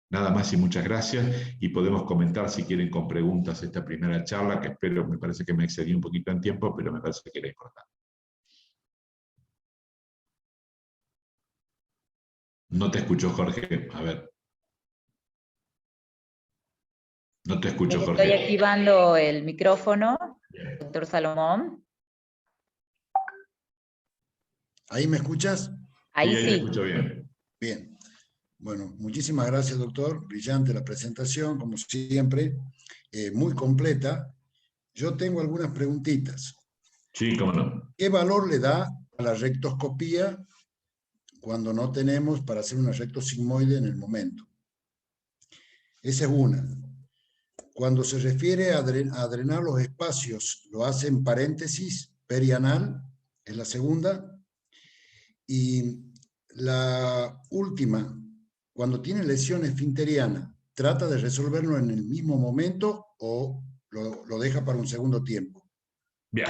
Nada más y muchas gracias, y podemos comentar si quieren con preguntas esta primera charla, que espero, me parece que me excedí un poquito en tiempo, pero me parece que era importante. No te escucho, Jorge. A ver. No te escucho, Jorge. Estoy activando el micrófono, doctor Salomón. ¿Ahí me escuchas? Ahí sí. Sí. Te escucho bien. Bien. Bueno, muchísimas gracias, doctor. Brillante la presentación, como siempre, muy completa. Yo tengo algunas preguntitas. Sí, cómo no. ¿Qué valor le da a la rectoscopía cuando no tenemos para hacer una rectosigmoide en el momento? Esa es una. Cuando se refiere a drenar los espacios, lo hace en paréntesis perianal, es la segunda. Y la última, cuando tiene lesión esfinteriana, ¿trata de resolverlo en el mismo momento o lo deja para un segundo tiempo? Bien.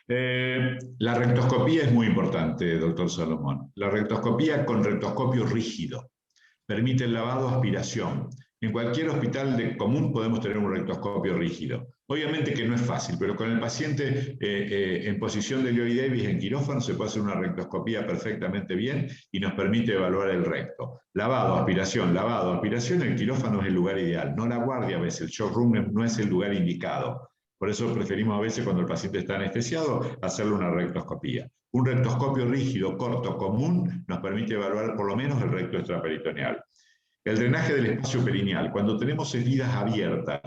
La rectoscopía es muy importante, doctor Salomón. La rectoscopía con rectoscopio rígido permite el lavado, aspiración. En cualquier hospital común podemos tener un rectoscopio rígido. Obviamente que no es fácil, pero con el paciente en posición de Lloyd Davis en quirófano se puede hacer una rectoscopía perfectamente bien y nos permite evaluar el recto. Lavado, aspiración, el quirófano es el lugar ideal, no la guardia a veces, el shock room no es el lugar indicado. Por eso preferimos a veces cuando el paciente está anestesiado hacerle una rectoscopía. Un rectoscopio rígido, corto, común nos permite evaluar por lo menos el recto extraperitoneal. El drenaje del espacio perineal. Cuando tenemos heridas abiertas,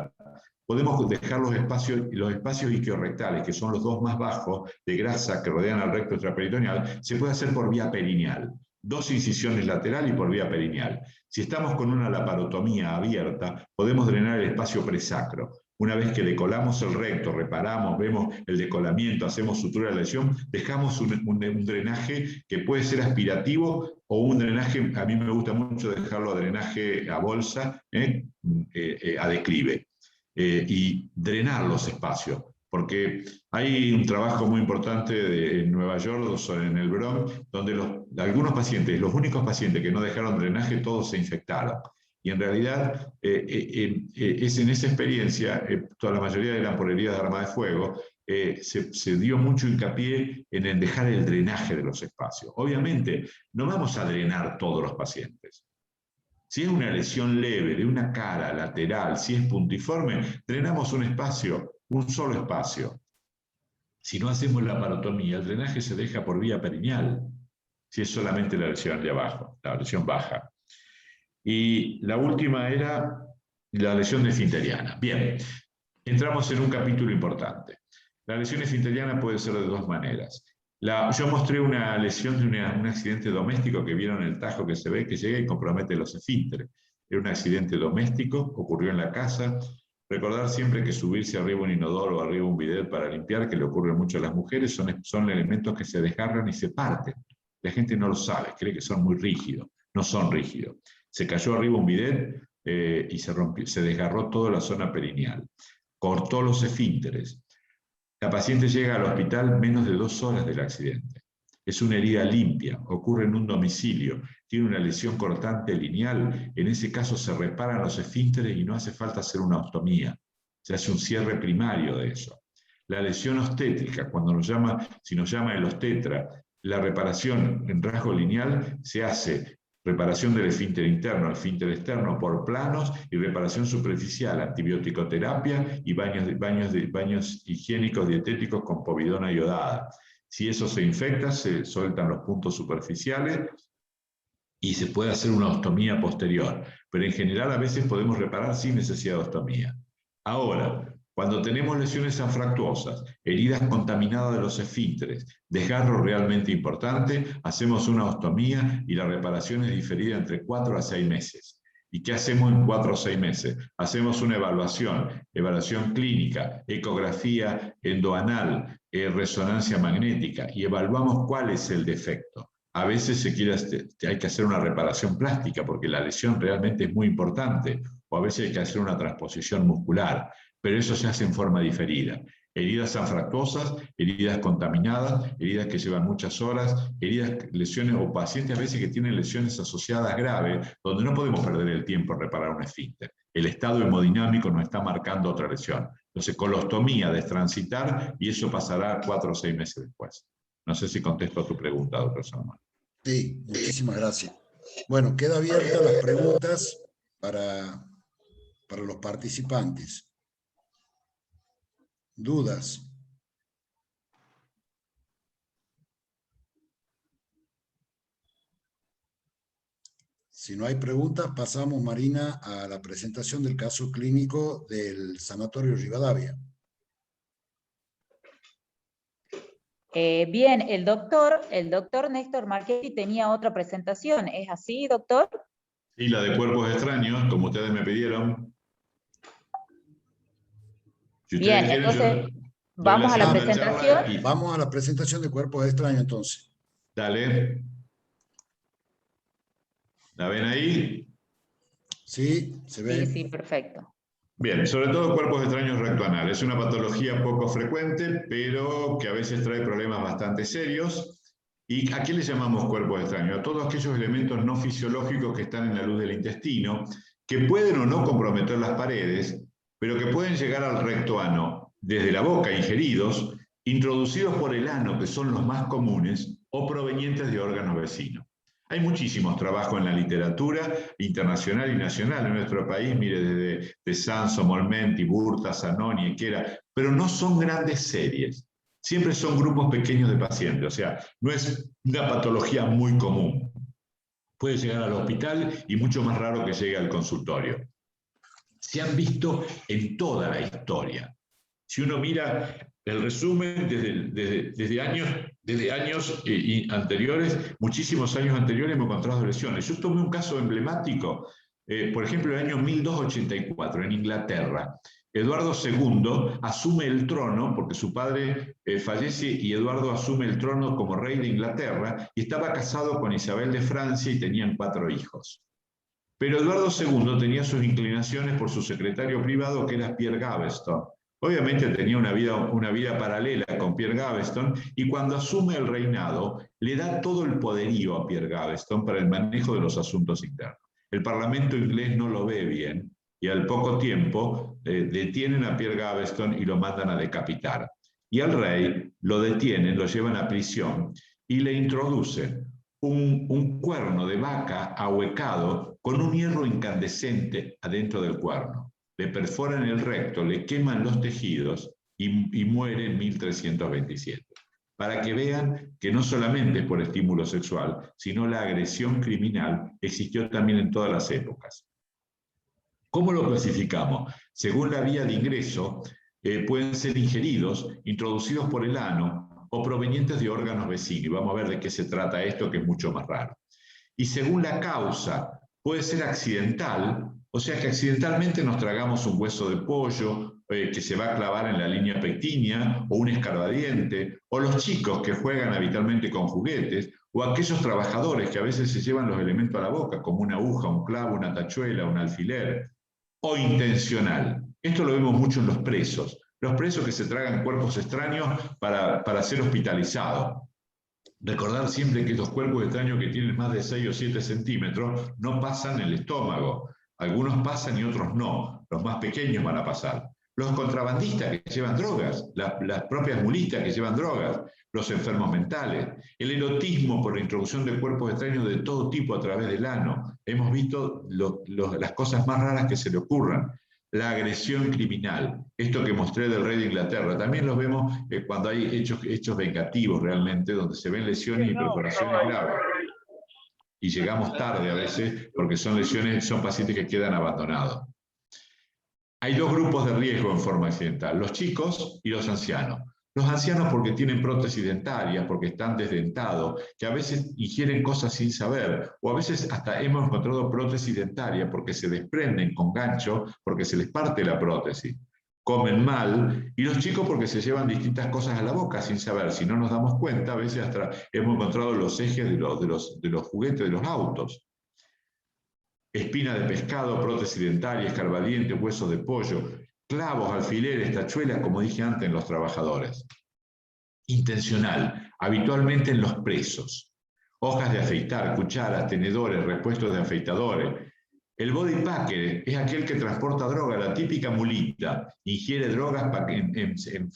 podemos dejar los espacios isquiorrectales, que son los dos más bajos de grasa que rodean al recto extraperitoneal, se puede hacer por vía perineal. 2 incisiones lateral y por vía perineal. Si estamos con una laparotomía abierta, podemos drenar el espacio presacro. Una vez que decolamos el recto, reparamos, vemos el decolamiento, hacemos sutura de la lesión, dejamos un drenaje que puede ser aspirativo o un drenaje, a mí me gusta mucho dejarlo a drenaje a bolsa, a declive. Y drenar los espacios, porque hay un trabajo muy importante en Nueva York, en el Bronx, donde algunos pacientes, los únicos pacientes que no dejaron drenaje, todos se infectaron. Y en realidad, en esa experiencia, toda la mayoría eran por heridas de arma de fuego, se dio mucho hincapié en dejar el drenaje de los espacios. Obviamente, no vamos a drenar todos los pacientes. Si es una lesión leve de una cara lateral, si es puntiforme, drenamos un espacio, un solo espacio. Si no hacemos la laparotomía, el drenaje se deja por vía perineal, si es solamente la lesión de abajo, la lesión baja. Y la última era la lesión esfinteriana. Bien, entramos en un capítulo importante. La lesión esfinteriana puede ser de 2 maneras. Yo mostré una lesión de un accidente doméstico que vieron el tajo que se ve que llega y compromete los esfínteres. Era un accidente doméstico, ocurrió en la casa. Recordar siempre que subirse arriba un inodoro o arriba un bidet para limpiar, que le ocurre mucho a las mujeres, son elementos que se desgarran y se parten. La gente no lo sabe, cree que son muy rígidos. No son rígidos. Se cayó arriba un bidet y se desgarró toda la zona perineal. Cortó los esfínteres. La paciente llega al hospital menos de 2 horas del accidente. Es una herida limpia, ocurre en un domicilio, tiene una lesión cortante lineal, en ese caso se reparan los esfínteres y no hace falta hacer una ostomía. Se hace un cierre primario de eso. La lesión obstétrica, si nos llama el obstetra, la reparación en rasgo lineal se hace reparación del esfínter interno, esfínter externo por planos y reparación superficial, antibiótico-terapia y baños higiénicos dietéticos con povidona iodada. Si eso se infecta, se sueltan los puntos superficiales y se puede hacer una ostomía posterior. Pero en general a veces podemos reparar sin necesidad de ostomía. Ahora, cuando tenemos lesiones anfractuosas, heridas contaminadas de los esfínteres, desgarro realmente importante, hacemos una ostomía y la reparación es diferida entre 4 a 6 meses. ¿Y qué hacemos en 4 o 6 meses? Hacemos una evaluación clínica, ecografía endoanal, resonancia magnética y evaluamos cuál es el defecto. A veces hay que hacer una reparación plástica porque la lesión realmente es muy importante, o a veces hay que hacer una transposición muscular. Pero eso se hace en forma diferida. Heridas anfractuosas, heridas contaminadas, heridas que llevan muchas horas, lesiones o pacientes a veces que tienen lesiones asociadas graves, donde no podemos perder el tiempo en reparar un esfínter. El estado hemodinámico nos está marcando otra lesión. Entonces, colostomía, destransitar, y eso pasará 4 o 6 meses después. No sé si contesto a tu pregunta, doctor Salomón. Sí, muchísimas gracias. Bueno, queda abiertas las preguntas para los participantes. ¿Dudas? Si no hay preguntas, pasamos, Marina, a la presentación del caso clínico del Sanatorio Rivadavia. Bien, el doctor Néstor Marchetti tenía otra presentación. ¿Es así, doctor? Sí, la de cuerpos extraños, como ustedes me pidieron. Si bien, quieren, entonces vamos a la presentación. Vamos a la presentación de cuerpos extraños, entonces. Dale. ¿La ven ahí? Sí, se ve. Sí, perfecto. Bien, sobre todo cuerpos extraños rectoanales. Es una patología poco frecuente, pero que a veces trae problemas bastante serios. ¿Y a qué le llamamos cuerpos extraños? A todos aquellos elementos no fisiológicos que están en la luz del intestino, que pueden o no comprometer las paredes, pero que pueden llegar al recto ano desde la boca, ingeridos, introducidos por el ano, que son los más comunes, o provenientes de órganos vecinos. Hay muchísimos trabajos en la literatura internacional y nacional en nuestro país, mire, desde de Sanso, Molmenti, Burta, Zanoni, Equera, pero no son grandes series. Siempre son grupos pequeños de pacientes, o sea, no es una patología muy común. Puede llegar al hospital y mucho más raro que llegue al consultorio. Se han visto en toda la historia. Si uno mira el resumen desde años anteriores, muchísimos años anteriores hemos encontrado lesiones. Yo tomé un caso emblemático, por ejemplo, el año 1284, en Inglaterra. Eduardo II asume el trono, porque su padre fallece y Eduardo asume el trono como rey de Inglaterra, y estaba casado con Isabel de Francia y tenían 4 hijos. Pero Eduardo II tenía sus inclinaciones por su secretario privado, que era Pierre Gaveston. Obviamente tenía una vida paralela con Pierre Gaveston, y cuando asume el reinado, le da todo el poderío a Pierre Gaveston para el manejo de los asuntos internos. El Parlamento inglés no lo ve bien, y al poco tiempo detienen a Pierre Gaveston y lo mandan a decapitar. Y al rey lo detienen, lo llevan a prisión y le introducen un cuerno de vaca ahuecado con un hierro incandescente adentro del cuerno. Le perforan el recto, le queman los tejidos y muere en 1327. Para que vean que no solamente es por estímulo sexual, sino la agresión criminal existió también en todas las épocas. ¿Cómo lo clasificamos? Según la vía de ingreso, pueden ser ingeridos, introducidos por el ano o provenientes de órganos vecinos. Y vamos a ver de qué se trata esto, que es mucho más raro. Y según la causa, puede ser accidental, o sea que accidentalmente nos tragamos un hueso de pollo que se va a clavar en la línea pectínea, o un escarbadiente, o los chicos que juegan habitualmente con juguetes, o aquellos trabajadores que a veces se llevan los elementos a la boca, como una aguja, un clavo, una tachuela, un alfiler, o intencional. Esto lo vemos mucho en los presos que se tragan cuerpos extraños para ser hospitalizados. Recordar siempre que estos cuerpos extraños que tienen más de 6 o 7 centímetros no pasan el estómago. Algunos pasan y otros no. Los más pequeños van a pasar. Los contrabandistas que llevan drogas, las propias mulitas que llevan drogas, los enfermos mentales, el erotismo por la introducción de cuerpos extraños de todo tipo a través del ano. Hemos visto las cosas más raras que se le ocurran. La agresión criminal, esto que mostré del rey de Inglaterra, también lo vemos cuando hay hechos vengativos realmente, donde se ven lesiones y perforaciones graves. Y llegamos tarde a veces porque son pacientes que quedan abandonados. Hay 2 grupos de riesgo en forma accidental, los chicos y los ancianos. Los ancianos porque tienen prótesis dentarias, porque están desdentados, que a veces ingieren cosas sin saber, o a veces hasta hemos encontrado prótesis dentarias porque se desprenden con gancho, porque se les parte la prótesis. Comen mal, y los chicos porque se llevan distintas cosas a la boca sin saber. Si no nos damos cuenta, a veces hasta hemos encontrado los ejes de los juguetes de los autos. Espina de pescado, prótesis dentaria, escarbadiente, hueso de pollo, clavos, alfileres, tachuelas, como dije antes, en los trabajadores. Intencional, habitualmente en los presos. Hojas de afeitar, cucharas, tenedores, repuestos de afeitadores. El body packer es aquel que transporta droga, la típica mulita. Ingiere drogas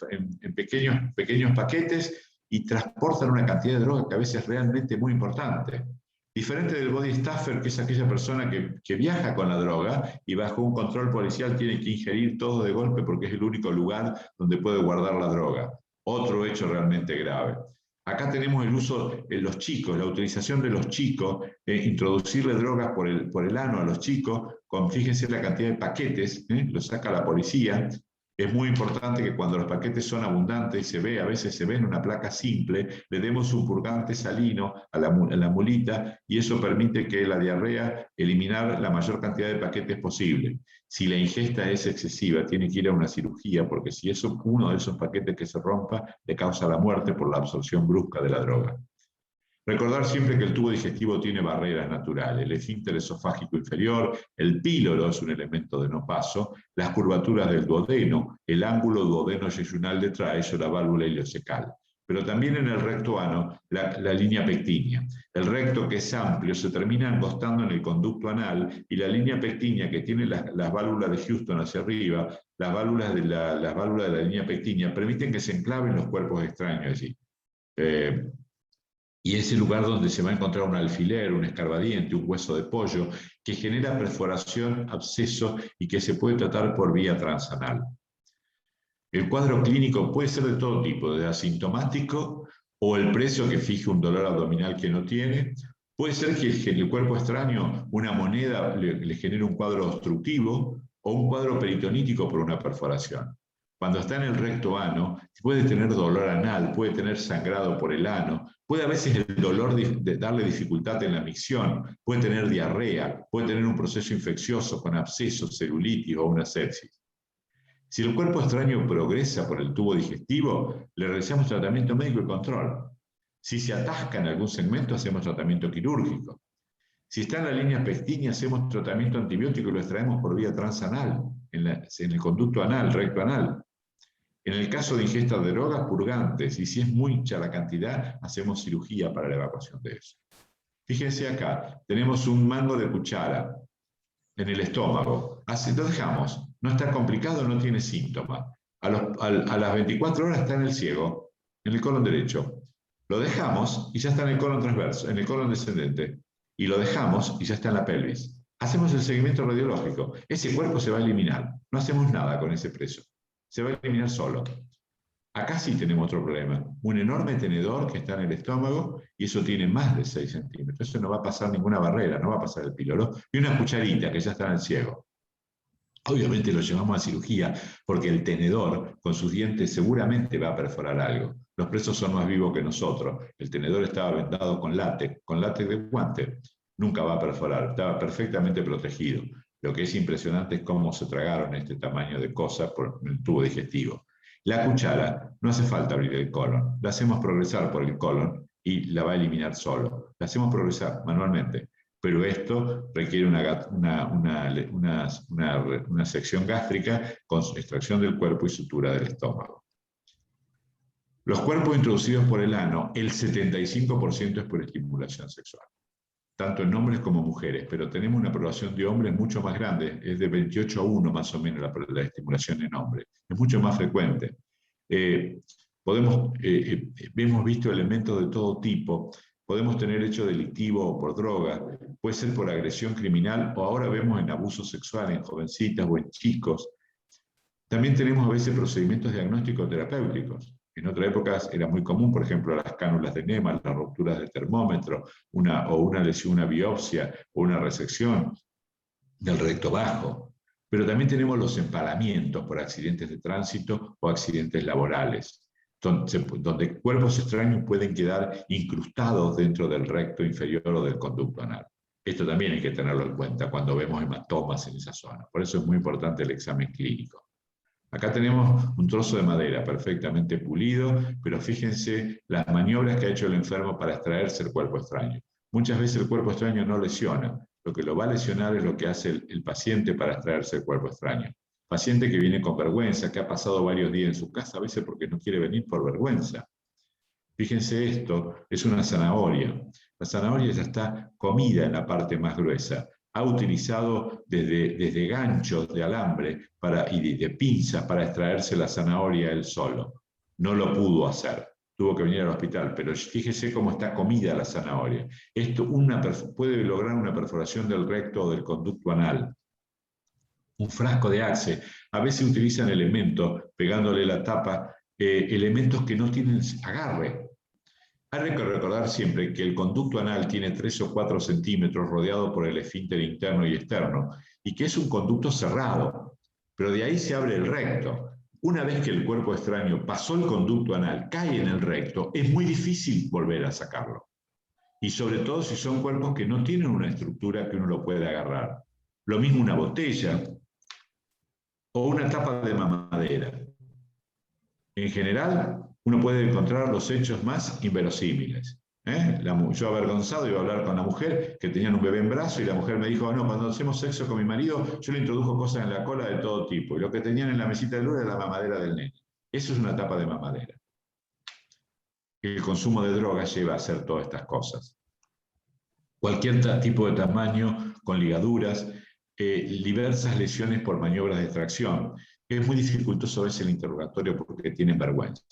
en pequeños paquetes y transportan una cantidad de droga que a veces es realmente muy importante. Diferente del body staffer, que es aquella persona que viaja con la droga y bajo un control policial tiene que ingerir todo de golpe porque es el único lugar donde puede guardar la droga. Otro hecho realmente grave. Acá tenemos el uso de los chicos, la utilización de los chicos, introducirle drogas por el ano a los chicos, fíjense la cantidad de paquetes, lo saca la policía. Es muy importante que cuando los paquetes son abundantes, a veces se ve en una placa simple, le demos un purgante salino a la mulita, y eso permite que la diarrea eliminar la mayor cantidad de paquetes posible. Si la ingesta es excesiva, tiene que ir a una cirugía, porque si uno de esos paquetes que se rompa, le causa la muerte por la absorción brusca de la droga. Recordar siempre que el tubo digestivo tiene barreras naturales, el esfínter esofágico inferior, el píloro es un elemento de no paso, las curvaturas del duodeno, el ángulo duodeno-yeyunal de Traes o la válvula ileocecal. pero también en el recto ano, la línea pectínea. El recto, que es amplio, se termina angostando en el conducto anal, y la línea pectínea, que tiene las válvulas de Houston hacia arriba, las válvulas de la línea pectínea, permiten que se enclaven los cuerpos extraños allí. Y es el lugar donde se va a encontrar un alfiler, un escarbadiente, un hueso de pollo, que genera perforación, absceso, y que se puede tratar por vía transanal. El cuadro clínico puede ser de todo tipo, desde asintomático o el preso que fije un dolor abdominal que no tiene. Puede ser que el cuerpo extraño, una moneda, le genere un cuadro obstructivo o un cuadro peritonítico por una perforación. Cuando está en el recto ano, puede tener dolor anal, puede tener sangrado por el ano, puede a veces el dolor de darle dificultad en la micción, puede tener diarrea, puede tener un proceso infeccioso con abscesos, celulitis o una sepsis. Si el cuerpo extraño progresa por el tubo digestivo, le realizamos tratamiento médico y control. Si se atasca en algún segmento, hacemos tratamiento quirúrgico. Si está en la línea pectínea, hacemos tratamiento antibiótico y lo extraemos por vía transanal, en el conducto anal, recto anal. En el caso de ingesta de drogas, purgantes, y si es mucha la cantidad, hacemos cirugía para la evacuación de eso. Fíjense acá, tenemos un mango de cuchara en el estómago. Así lo dejamos. No está complicado, no tiene síntoma. A las 24 horas está en el ciego, en el colon derecho. Lo dejamos y ya está en el colon transverso, en el colon descendente. Y lo dejamos y ya está en la pelvis. Hacemos el seguimiento radiológico. Ese cuerpo se va a eliminar. No hacemos nada con ese preso. Se va a eliminar solo. Acá sí tenemos otro problema. Un enorme tenedor que está en el estómago, y eso tiene más de 6 centímetros. Eso no va a pasar ninguna barrera, no va a pasar el píloro. Y una cucharita que ya está en el ciego. Obviamente lo llevamos a cirugía porque el tenedor con sus dientes seguramente va a perforar algo. Los presos son más vivos que nosotros. El tenedor estaba vendado con látex de guante. Nunca va a perforar, estaba perfectamente protegido. Lo que es impresionante es cómo se tragaron este tamaño de cosas por el tubo digestivo. La cuchara, no hace falta abrir el colon. La hacemos progresar por el colon y la va a eliminar solo. La hacemos progresar manualmente. Pero esto requiere una sección gástrica con extracción del cuerpo y sutura del estómago. Los cuerpos introducidos por el ano, el 75% es por estimulación sexual, tanto en hombres como mujeres, pero tenemos una población de hombres mucho más grande, es de 28-1 más o menos la estimulación en hombres, es mucho más frecuente. Hemos visto elementos de todo tipo. Podemos tener hecho delictivo o por droga, puede ser por agresión criminal, o ahora vemos en abuso sexual en jovencitas o en chicos. También tenemos a veces procedimientos diagnósticos terapéuticos. En otra época era muy común, por ejemplo, las cánulas de enema, las rupturas de termómetro, una lesión, una biopsia o una resección del recto bajo. Pero también tenemos los empalamientos por accidentes de tránsito o accidentes laborales, donde cuerpos extraños pueden quedar incrustados dentro del recto inferior o del conducto anal. Esto también hay que tenerlo en cuenta cuando vemos hematomas en esa zona. Por eso es muy importante el examen clínico. Acá tenemos un trozo de madera perfectamente pulido, pero fíjense las maniobras que ha hecho el enfermo para extraerse el cuerpo extraño. Muchas veces el cuerpo extraño no lesiona. Lo que lo va a lesionar es lo que hace el paciente para extraerse el cuerpo extraño. Paciente que viene con vergüenza, que ha pasado varios días en su casa, a veces porque no quiere venir por vergüenza. Fíjense esto, es una zanahoria. La zanahoria ya está comida en la parte más gruesa. Ha utilizado desde ganchos de alambre y de pinzas para extraerse la zanahoria él solo. No lo pudo hacer, tuvo que venir al hospital, pero fíjese cómo está comida la zanahoria. Esto puede lograr una perforación del recto o del conducto anal. Un frasco de Axe, a veces utilizan elementos, pegándole la tapa, elementos que no tienen agarre. Hay que recordar siempre que el conducto anal tiene 3 o 4 centímetros rodeado por el esfínter interno y externo, y que es un conducto cerrado, pero de ahí se abre el recto. Una vez que el cuerpo extraño pasó el conducto anal, cae en el recto, es muy difícil volver a sacarlo. Y sobre todo si son cuerpos que no tienen una estructura que uno lo puede agarrar. Lo mismo una botella o una tapa de mamadera. En general, uno puede encontrar los hechos más inverosímiles. Yo avergonzado iba a hablar con la mujer que tenían un bebé en brazo y la mujer me dijo, no, cuando hacemos sexo con mi marido, yo le introdujo cosas en la cola de todo tipo y lo que tenían en la mesita de luz era la mamadera del nene. Eso es una tapa de mamadera. el consumo de drogas lleva a hacer todas estas cosas. Cualquier tipo de tamaño, con ligaduras, diversas lesiones por maniobras de extracción. Es muy dificultoso a veces el interrogatorio porque tienen vergüenza.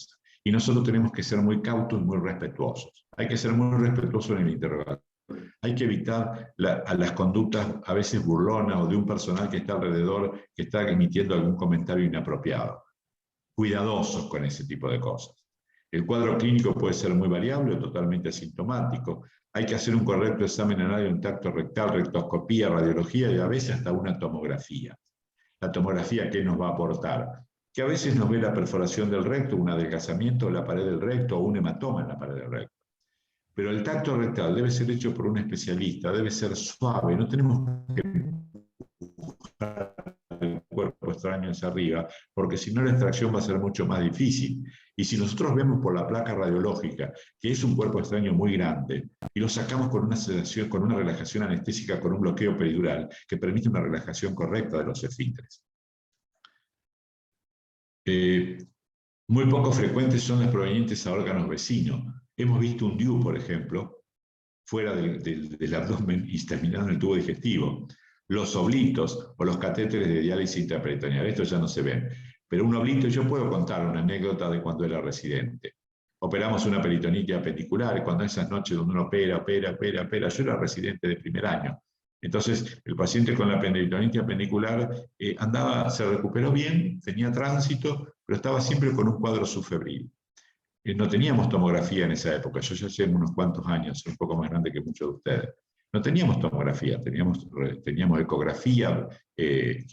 Y nosotros tenemos que ser muy cautos y muy respetuosos. Hay que ser muy respetuosos en el interrogatorio. Hay que evitar las conductas a veces burlonas o de un personal que está alrededor, que está emitiendo algún comentario inapropiado. Cuidadosos con ese tipo de cosas. El cuadro clínico puede ser muy variable o totalmente asintomático. Hay que hacer un correcto examen anal de un tacto rectal, rectoscopía, radiología y a veces hasta una tomografía. La tomografía, ¿qué nos va a aportar? Que a veces nos ve la perforación del recto, un adelgazamiento de la pared del recto o un hematoma en la pared del recto. Pero el tacto rectal debe ser hecho por un especialista, debe ser suave, no tenemos que empujar el cuerpo extraño hacia arriba, porque si no la extracción va a ser mucho más difícil. Y si nosotros vemos por la placa radiológica que es un cuerpo extraño muy grande, y lo sacamos con una sedación, con una relajación anestésica, con un bloqueo peridural, que permite una relajación correcta de los esfínteres. Muy poco frecuentes son las provenientes a órganos vecinos. Hemos visto un DIU, por ejemplo, fuera del abdomen y terminado en el tubo digestivo. Los oblitos o los catéteres de diálisis intraperitoneal, estos ya no se ven. Pero un oblito, yo puedo contar una anécdota de cuando era residente. Operamos una peritonitis apendicular, cuando esas noches donde uno opera, yo era residente de primer año. Entonces, el paciente con la peritonitis apendicular se recuperó bien, tenía tránsito, pero estaba siempre con un cuadro subfebril. No teníamos tomografía en esa época, yo ya hace unos cuantos años, soy un poco más grande que muchos de ustedes. No teníamos tomografía, teníamos ecografía, que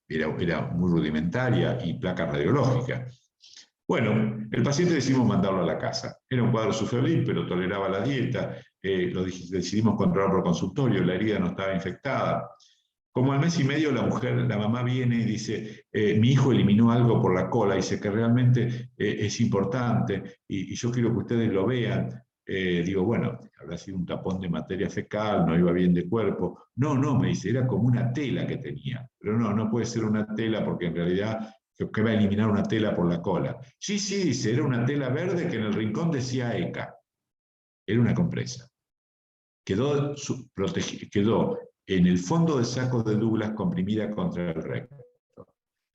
era muy rudimentaria, y placa radiológica. Bueno, el paciente decidimos mandarlo a la casa. Era un cuadro subfebril, pero toleraba la dieta, decidimos controlar por consultorio, la herida no estaba infectada. Como al mes y medio la mamá viene y dice, mi hijo eliminó algo por la cola, y dice que realmente es importante y yo quiero que ustedes lo vean. Digo, bueno, habrá sido un tapón de materia fecal, no iba bien de cuerpo. No, me dice, era como una tela que tenía. Pero no puede ser una tela porque en realidad, que va a eliminar una tela por la cola. Sí, dice, era una tela verde que en el rincón decía ECA. Era una compresa. Quedó en el fondo del saco de Douglas comprimida contra el recto.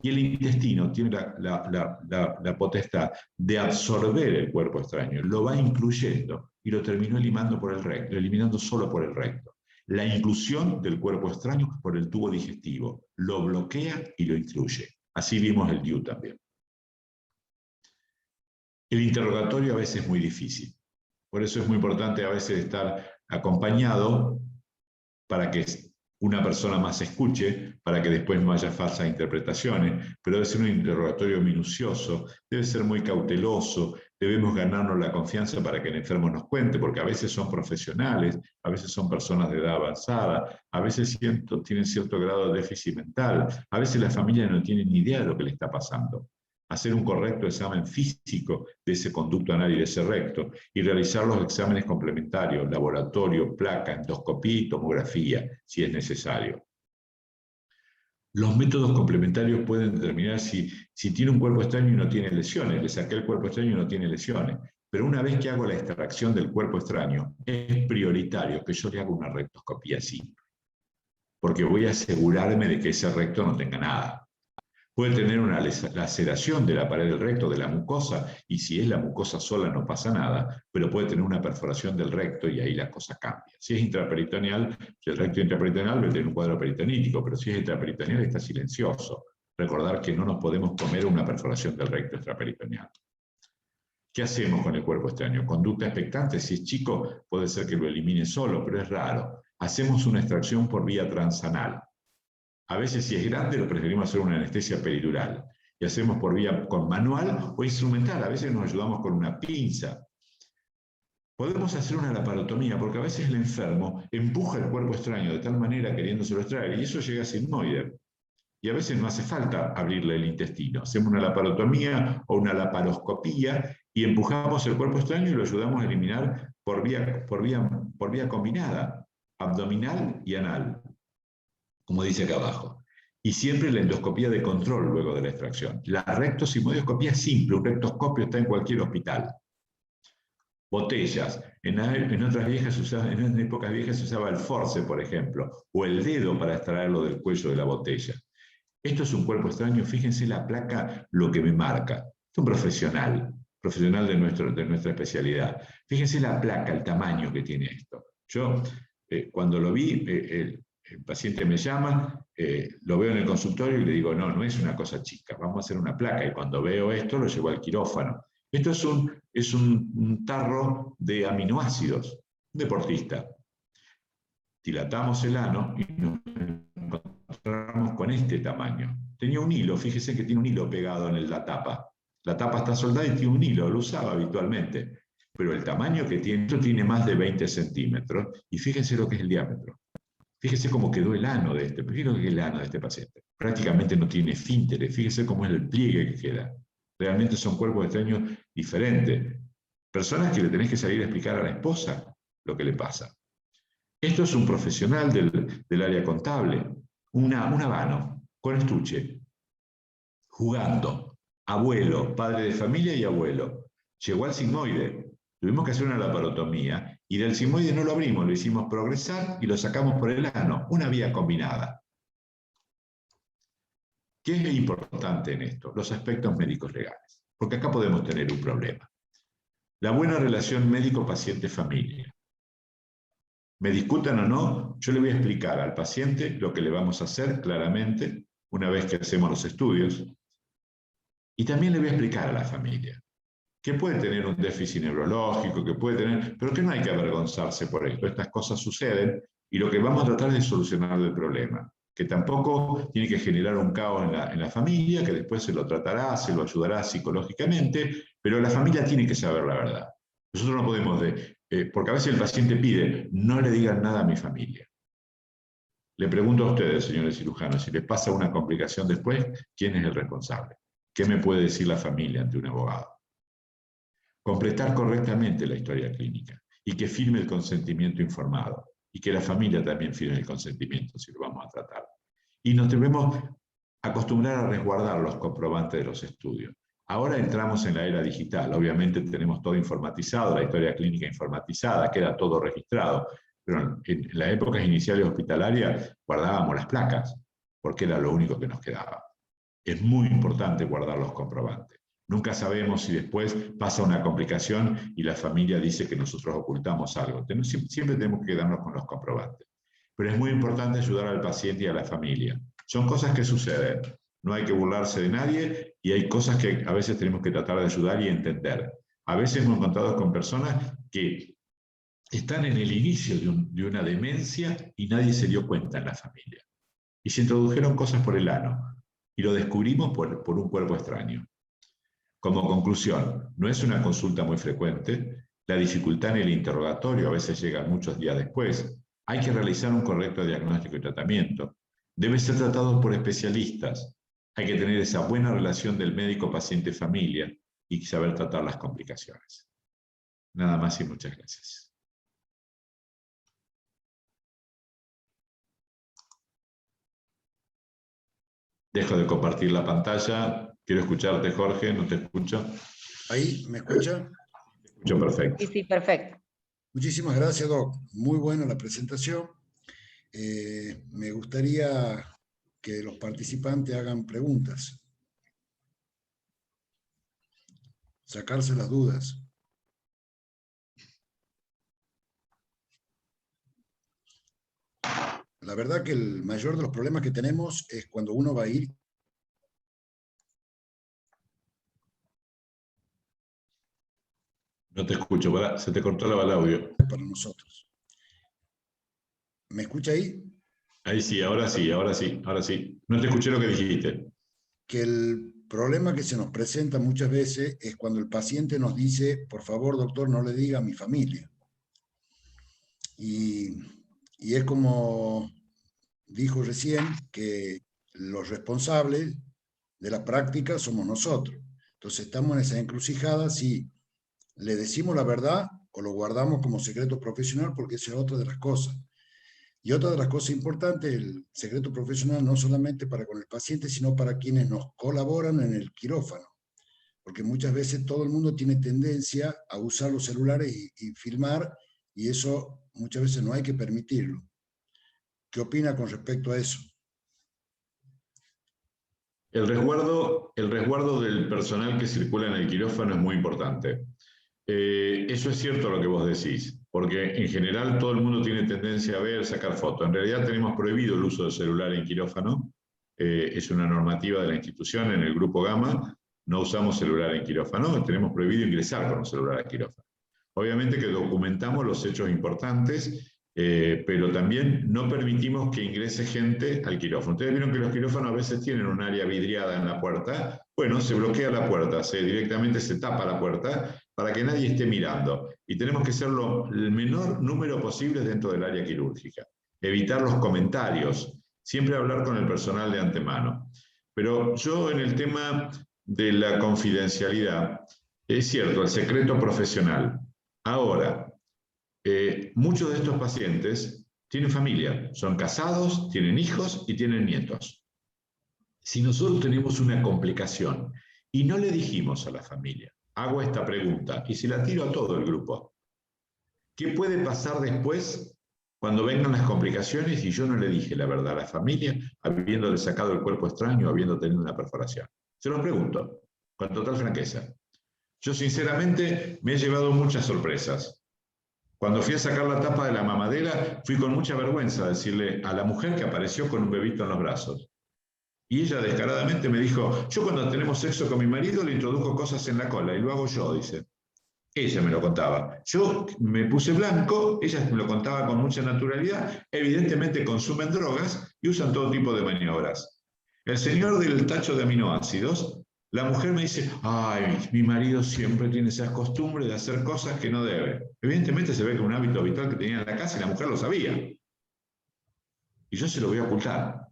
Y el intestino tiene la potestad de absorber el cuerpo extraño, lo va incluyendo y lo terminó eliminando solo por el recto. La inclusión del cuerpo extraño por el tubo digestivo, lo bloquea y lo incluye. Así vimos el DIU también. El interrogatorio a veces es muy difícil. Por eso es muy importante a veces estar acompañado para que una persona más escuche, para que después no haya falsas interpretaciones, pero debe ser un interrogatorio minucioso, debe ser muy cauteloso, debemos ganarnos la confianza para que el enfermo nos cuente, porque a veces son profesionales, a veces son personas de edad avanzada, a veces tienen cierto grado de déficit mental, a veces la familia no tiene ni idea de lo que le está pasando. Hacer un correcto examen físico de ese conducto anal y de ese recto, y realizar los exámenes complementarios, laboratorio, placa, endoscopía y tomografía, si es necesario. Los métodos complementarios pueden determinar si tiene un cuerpo extraño y no tiene lesiones. Le saqué el cuerpo extraño y no tiene lesiones. Pero una vez que hago la extracción del cuerpo extraño, es prioritario que yo le haga una rectoscopía simple, porque voy a asegurarme de que ese recto no tenga nada. Puede tener una laceración de la pared del recto, de la mucosa, y si es la mucosa sola no pasa nada, pero puede tener una perforación del recto y ahí la cosa cambia. Si es intraperitoneal, si el recto es intraperitoneal, va a tener un cuadro peritonítico, pero si es intraperitoneal está silencioso. Recordar que no nos podemos comer una perforación del recto extraperitoneal. ¿Qué hacemos con el cuerpo extraño? Conducta expectante, si es chico puede ser que lo elimine solo, pero es raro. Hacemos una extracción por vía transanal. A veces, si es grande, lo preferimos hacer una anestesia peridural. Y hacemos por vía con manual o instrumental. A veces nos ayudamos con una pinza. Podemos hacer una laparotomía, porque a veces el enfermo empuja el cuerpo extraño de tal manera queriéndoselo extraer, y eso llega a sigmoide. Y a veces no hace falta abrirle el intestino. Hacemos una laparotomía o una laparoscopía y empujamos el cuerpo extraño y lo ayudamos a eliminar por vía combinada, abdominal y anal, como dice acá abajo. Y siempre la endoscopía de control luego de la extracción. La rectosigmoidoscopía es simple, un rectoscopio está en cualquier hospital. Botellas. En otras viejas en épocas viejas se usaba el force, por ejemplo, o el dedo para extraerlo del cuello de la botella. Esto es un cuerpo extraño, fíjense la placa, lo que me marca. Es un profesional de nuestra especialidad. Fíjense la placa, el tamaño que tiene esto. Yo, cuando lo vi, el paciente me llama, lo veo en el consultorio y le digo, no, no es una cosa chica, vamos a hacer una placa. Y cuando veo esto, lo llevo al quirófano. Esto es un tarro de aminoácidos, un deportista. Dilatamos el ano y nos encontramos con este tamaño. Tenía un hilo, fíjese que tiene un hilo pegado en la tapa. La tapa está soldada y tiene un hilo, lo usaba habitualmente. Pero el tamaño que tiene, esto tiene más de 20 centímetros, y fíjense lo que es el diámetro. Fíjese cómo quedó el ano de este, fíjense lo que es el ano de este paciente. Prácticamente no tiene esfínteres, fíjese cómo es el pliegue que queda. Realmente son cuerpos extraños diferentes. Personas que le tenés que salir a explicar a la esposa lo que le pasa. Esto es un profesional del área contable, un habano, con estuche, jugando, abuelo, padre de familia y abuelo. Llegó al sigmoide, tuvimos que hacer una laparotomía, y del sigmoide no lo abrimos, lo hicimos progresar y lo sacamos por el ano, una vía combinada. ¿Qué es importante en esto? Los aspectos médicos legales, porque acá podemos tener un problema. La buena relación médico-paciente-familia. Me discutan o no, yo le voy a explicar al paciente lo que le vamos a hacer claramente una vez que hacemos los estudios, y también le voy a explicar a la familia que puede tener un déficit neurológico, que puede tener, pero que no hay que avergonzarse por esto. Estas cosas suceden y lo que vamos a tratar es de solucionar el problema, que tampoco tiene que generar un caos en la familia, que después se lo tratará, se lo ayudará psicológicamente, pero la familia tiene que saber la verdad. Nosotros no podemos, porque a veces el paciente pide, no le digan nada a mi familia. Le pregunto a ustedes, señores cirujanos, si les pasa una complicación después, ¿quién es el responsable? ¿Qué me puede decir la familia ante un abogado? Completar correctamente la historia clínica y que firme el consentimiento informado, y que la familia también firme el consentimiento si lo vamos a tratar. Y nos debemos acostumbrar a resguardar los comprobantes de los estudios. Ahora entramos en la era digital, obviamente tenemos todo informatizado, la historia clínica informatizada, queda todo registrado, pero en las épocas iniciales hospitalarias guardábamos las placas, porque era lo único que nos quedaba. Es muy importante guardar los comprobantes. Nunca sabemos si después pasa una complicación y la familia dice que nosotros ocultamos algo. Siempre tenemos que quedarnos con los comprobantes. Pero es muy importante ayudar al paciente y a la familia. Son cosas que suceden. No hay que burlarse de nadie, y hay cosas que a veces tenemos que tratar de ayudar y entender. A veces hemos encontrado con personas que están en el inicio de una demencia y nadie se dio cuenta en la familia. Y se introdujeron cosas por el ano y lo descubrimos por un cuerpo extraño. Como conclusión, no es una consulta muy frecuente, la dificultad en el interrogatorio a veces llega muchos días después, hay que realizar un correcto diagnóstico y tratamiento, debe ser tratado por especialistas, hay que tener esa buena relación del médico paciente-familia y saber tratar las complicaciones. Nada más y muchas gracias. Dejo de compartir la pantalla. Quiero escucharte, Jorge, no te escucho. ¿Ahí me escucha? Te escucho perfecto. Sí, perfecto. Muchísimas gracias, Doc. Muy buena la presentación. Me gustaría que los participantes hagan preguntas. Sacarse las dudas. La verdad que el mayor de los problemas que tenemos es cuando uno va a ir. No te escucho, se te cortó el audio. Para nosotros. ¿Me escucha ahí? Ahí sí, ahora sí, ahora sí, ahora sí. No te escuché lo que dijiste. Que el problema que se nos presenta muchas veces es cuando el paciente nos dice, por favor, doctor, no le diga a mi familia. Y es como dijo recién, que los responsables de la práctica somos nosotros. Entonces estamos en esa encrucijada si le decimos la verdad o lo guardamos como secreto profesional, porque esa es otra de las cosas. Y otra de las cosas importantes, el secreto profesional no solamente para con el paciente, sino para quienes nos colaboran en el quirófano. porque muchas veces todo el mundo tiene tendencia a usar los celulares y filmar, y eso muchas veces no hay que permitirlo. ¿Qué opina con respecto a eso? El resguardo del personal que circula en el quirófano es muy importante. Eso es cierto lo que vos decís, porque en general todo el mundo tiene tendencia a ver, sacar fotos. En realidad tenemos prohibido el uso de celular en quirófano. Es una normativa de la institución, en el Grupo Gama, no usamos celular en quirófano, tenemos prohibido ingresar con un celular al quirófano. Obviamente que documentamos los hechos importantes, pero también no permitimos que ingrese gente al quirófano. Ustedes vieron que los quirófanos a veces tienen un área vidriada en la puerta. Bueno, se bloquea la puerta, directamente se tapa la puerta para que nadie esté mirando. Y tenemos que ser el menor número posible dentro del área quirúrgica. Evitar los comentarios, siempre hablar con el personal de antemano. Pero yo en el tema de la confidencialidad, es cierto, el secreto profesional. Ahora, muchos de estos pacientes tienen familia, son casados, tienen hijos y tienen nietos. Si nosotros tenemos una complicación y no le dijimos a la familia, hago esta pregunta y se la tiro a todo el grupo. ¿Qué puede pasar después cuando vengan las complicaciones y yo no le dije la verdad a la familia, habiéndole sacado el cuerpo extraño, habiendo tenido una perforación? Se los pregunto, con total franqueza. Yo sinceramente me he llevado muchas sorpresas. Cuando fui a sacar la tapa de la mamadera, fui con mucha vergüenza a decirle a la mujer que apareció con un bebito en los brazos. Y ella descaradamente me dijo, yo cuando tenemos sexo con mi marido le introduzco cosas en la cola y lo hago yo, dice. Ella me lo contaba. Yo me puse blanco, ella me lo contaba con mucha naturalidad, evidentemente consumen drogas y usan todo tipo de maniobras. El señor del tacho de aminoácidos, la mujer me dice, ay, mi marido siempre tiene esas costumbres de hacer cosas que no debe. Evidentemente se ve que un hábito habitual que tenía en la casa y la mujer lo sabía. Y yo se lo voy a ocultar.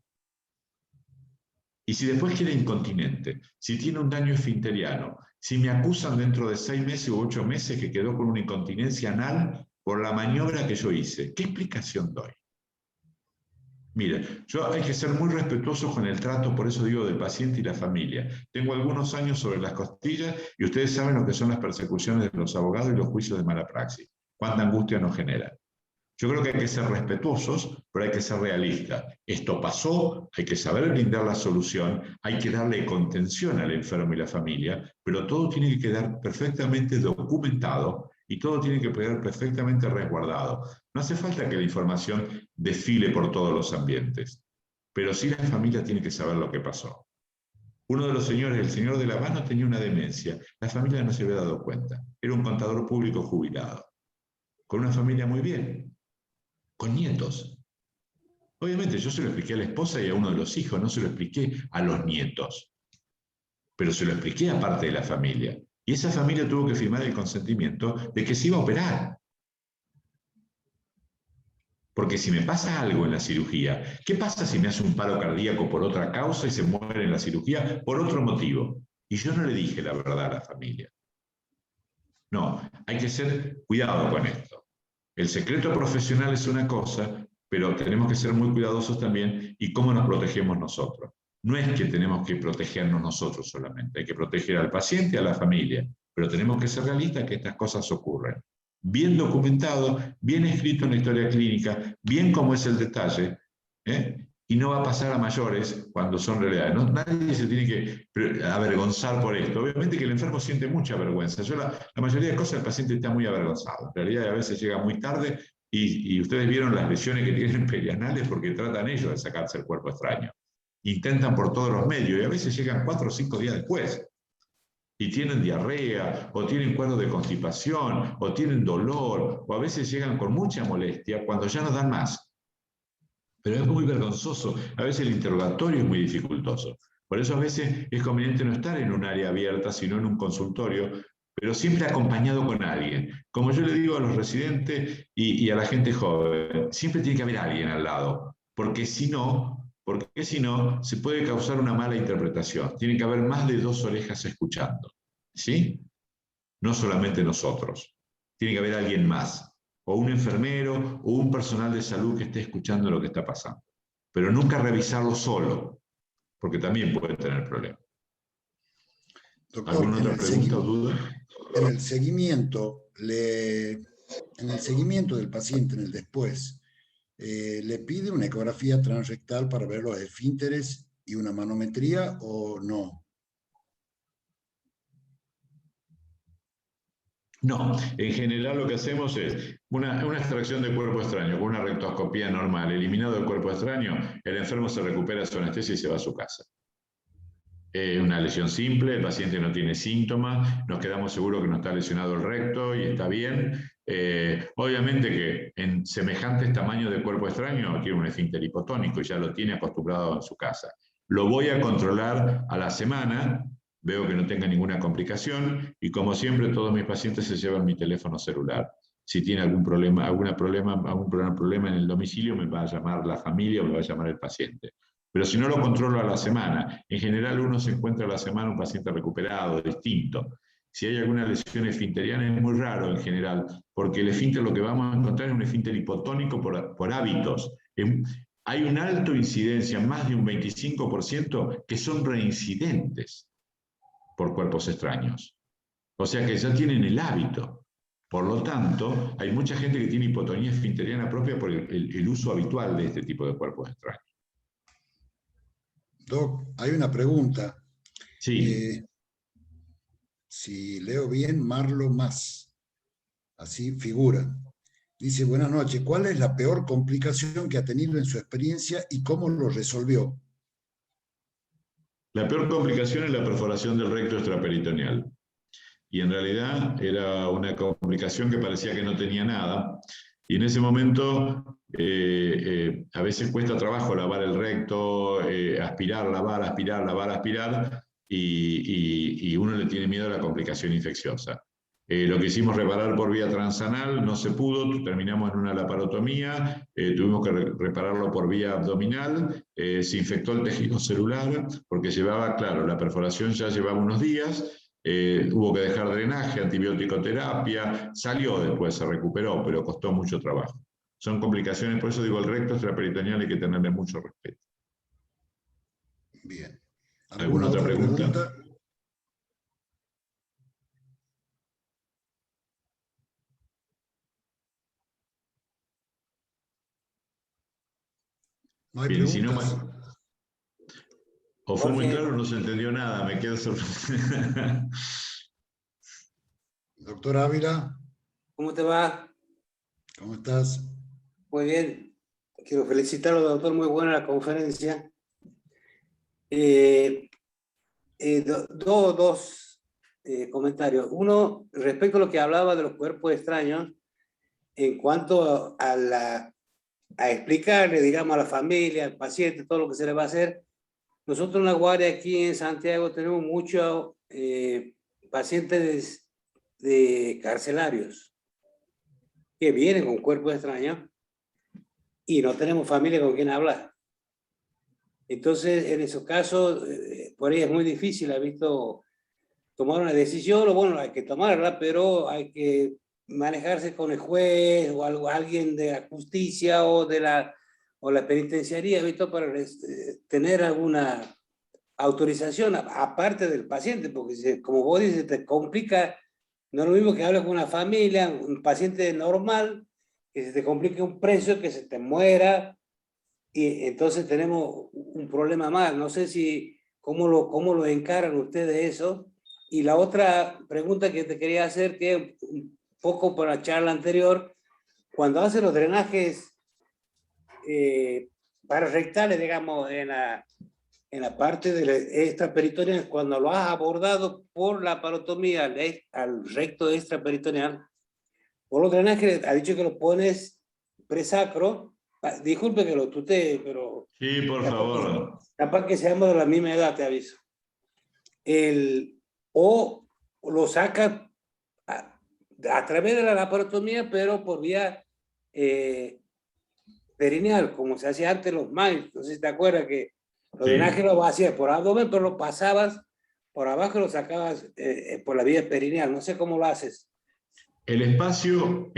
Y si después queda incontinente, si tiene un daño esfinteriano, si me acusan dentro de 6 meses u 8 meses que quedó con una incontinencia anal por la maniobra que yo hice, ¿qué explicación doy? Mire, yo hay que ser muy respetuoso con el trato, por eso digo, del paciente y la familia. Tengo algunos años sobre las costillas y ustedes saben lo que son las persecuciones de los abogados y los juicios de mala praxis. Cuánta angustia nos genera. Yo creo que hay que ser respetuosos, pero hay que ser realistas. Esto pasó, hay que saber brindar la solución, hay que darle contención al enfermo y la familia, pero todo tiene que quedar perfectamente documentado y todo tiene que quedar perfectamente resguardado. No hace falta que la información desfile por todos los ambientes, pero sí la familia tiene que saber lo que pasó. Uno de los señores, el señor de La Habana, tenía una demencia. La familia no se había dado cuenta. Era un contador público jubilado, con una familia muy bien, con nietos. Obviamente yo se lo expliqué a la esposa y a uno de los hijos, no se lo expliqué a los nietos, pero se lo expliqué a parte de la familia. Y esa familia tuvo que firmar el consentimiento de que se iba a operar. Porque si me pasa algo en la cirugía, ¿qué pasa si me hace un paro cardíaco por otra causa y se muere en la cirugía por otro motivo? Y yo no le dije la verdad a la familia. No, hay que ser cuidado con esto. El secreto profesional es una cosa, pero tenemos que ser muy cuidadosos también y cómo nos protegemos nosotros. No es que tenemos que protegernos nosotros solamente, hay que proteger al paciente y a la familia, pero tenemos que ser realistas que estas cosas ocurren. Bien documentado, bien escrito en la historia clínica, bien como es el detalle, y no va a pasar a mayores cuando son realidades. No, nadie se tiene que avergonzar por esto. Obviamente que el enfermo siente mucha vergüenza. La mayoría de cosas el paciente está muy avergonzado. En realidad a veces llega muy tarde y ustedes vieron las lesiones que tienen perianales porque tratan ellos de sacarse el cuerpo extraño. Intentan por todos los medios y a veces llegan 4 o 5 días después. Y tienen diarrea, o tienen cuadro de constipación, o tienen dolor, o a veces llegan con mucha molestia cuando ya no dan más. Pero es muy vergonzoso, a veces el interrogatorio es muy dificultoso. Por eso a veces es conveniente no estar en un área abierta, sino en un consultorio, pero siempre acompañado con alguien. Como yo le digo a los residentes y a la gente joven, siempre tiene que haber alguien al lado, porque si no se puede causar una mala interpretación. Tiene que haber más de 2 orejas escuchando, ¿sí? No solamente nosotros. Tiene que haber alguien más, o un enfermero, o un personal de salud que esté escuchando lo que está pasando. Pero nunca revisarlo solo, porque también puede tener problemas. Doctor, ¿Alguna otra pregunta o duda? en el seguimiento, del paciente, en el después, ¿le pide una ecografía transrectal para ver los esfínteres y una manometría o no? No, en general lo que hacemos es una extracción de cuerpo extraño con una rectoscopía normal. Eliminado el cuerpo extraño, el enfermo se recupera su anestesia y se va a su casa. Una lesión simple, el paciente no tiene síntomas, nos quedamos seguros que no está lesionado el recto y está bien. Obviamente que en semejantes tamaños de cuerpo extraño tiene un esfínter hipotónico y ya lo tiene acostumbrado en su casa. Lo voy a controlar a la semana, veo que no tenga ninguna complicación y como siempre todos mis pacientes se llevan mi teléfono celular. Si tiene algún problema en el domicilio, me va a llamar la familia o me va a llamar el paciente. Pero si no lo controlo a la semana, en general uno se encuentra a la semana un paciente recuperado, distinto. Si hay alguna lesión esfinteriana es muy raro en general, porque el esfínter lo que vamos a encontrar es un esfínter hipotónico por hábitos. Hay una alta incidencia, más de un 25%, que son reincidentes por cuerpos extraños. O sea que ya tienen el hábito. Por lo tanto, hay mucha gente que tiene hipotonía esfinteriana propia por el uso habitual de este tipo de cuerpos extraños. Doc, hay una pregunta. Sí. Si leo bien, Marlo Más. Así figura. Dice, buenas noches, ¿cuál es la peor complicación que ha tenido en su experiencia y cómo lo resolvió? La peor complicación es la perforación del recto extraperitoneal. Y en realidad era una complicación que parecía que no tenía nada. Y en ese momento a veces cuesta trabajo lavar el recto, aspirar, lavar, aspirar, y uno le tiene miedo a la complicación infecciosa. Lo que hicimos reparar por vía transanal no se pudo, terminamos en una laparotomía, tuvimos que repararlo por vía abdominal, se infectó el tejido celular porque llevaba, claro, la perforación ya llevaba unos días, hubo que dejar drenaje, antibiótico-terapia, salió después, se recuperó, pero costó mucho trabajo. Son complicaciones, por eso digo, el recto extraperitoneal hay que tenerle mucho respeto. Bien. ¿Alguna otra pregunta? No hay Bien, preguntas. si no, o fue muy claro, no se entendió nada, me quedo sorprendido. Doctor Ávila. ¿Cómo te va? ¿Cómo estás? Muy bien. Quiero felicitarlo, doctor. Muy buena la conferencia. Dos comentarios. Uno, respecto a lo que hablaba de los cuerpos extraños, en cuanto a explicarle, digamos, a la familia, al paciente, todo lo que se le va a hacer. Nosotros en la guardia aquí en Santiago tenemos muchos pacientes de carcelarios que vienen con cuerpos extraños y no tenemos familia con quien hablar. Entonces, en esos casos, por ahí es muy difícil, ha visto, tomar una decisión, o bueno, hay que tomarla, pero hay que manejarse con el juez o alguien de la justicia o la penitenciaría, ¿visto? Para tener alguna autorización aparte del paciente, porque como vos dices, te complica, no es lo mismo que hables con una familia, un paciente normal, que se te complique un precio, que se te muera, y entonces tenemos un problema más. No sé cómo lo encaran ustedes eso. Y la otra pregunta que te quería hacer, que un poco por la charla anterior, cuando hacen los drenajes pararectales, digamos, en la parte de la extraperitoneal, cuando lo has abordado por la parotomía al recto extraperitoneal, por los drenajes, ha dicho que lo pones presacro. Disculpe que lo tutee, pero... Sí, por favor. Capaz que seamos de la misma edad, te aviso. O lo saca a través de la laparotomía, pero por vía perineal, como se hacía antes los MAIS. No sé si te acuerdas que los drenajes lo hacías por abdomen, pero lo pasabas por abajo y lo sacabas por la vía perineal. No sé cómo lo haces. El espacio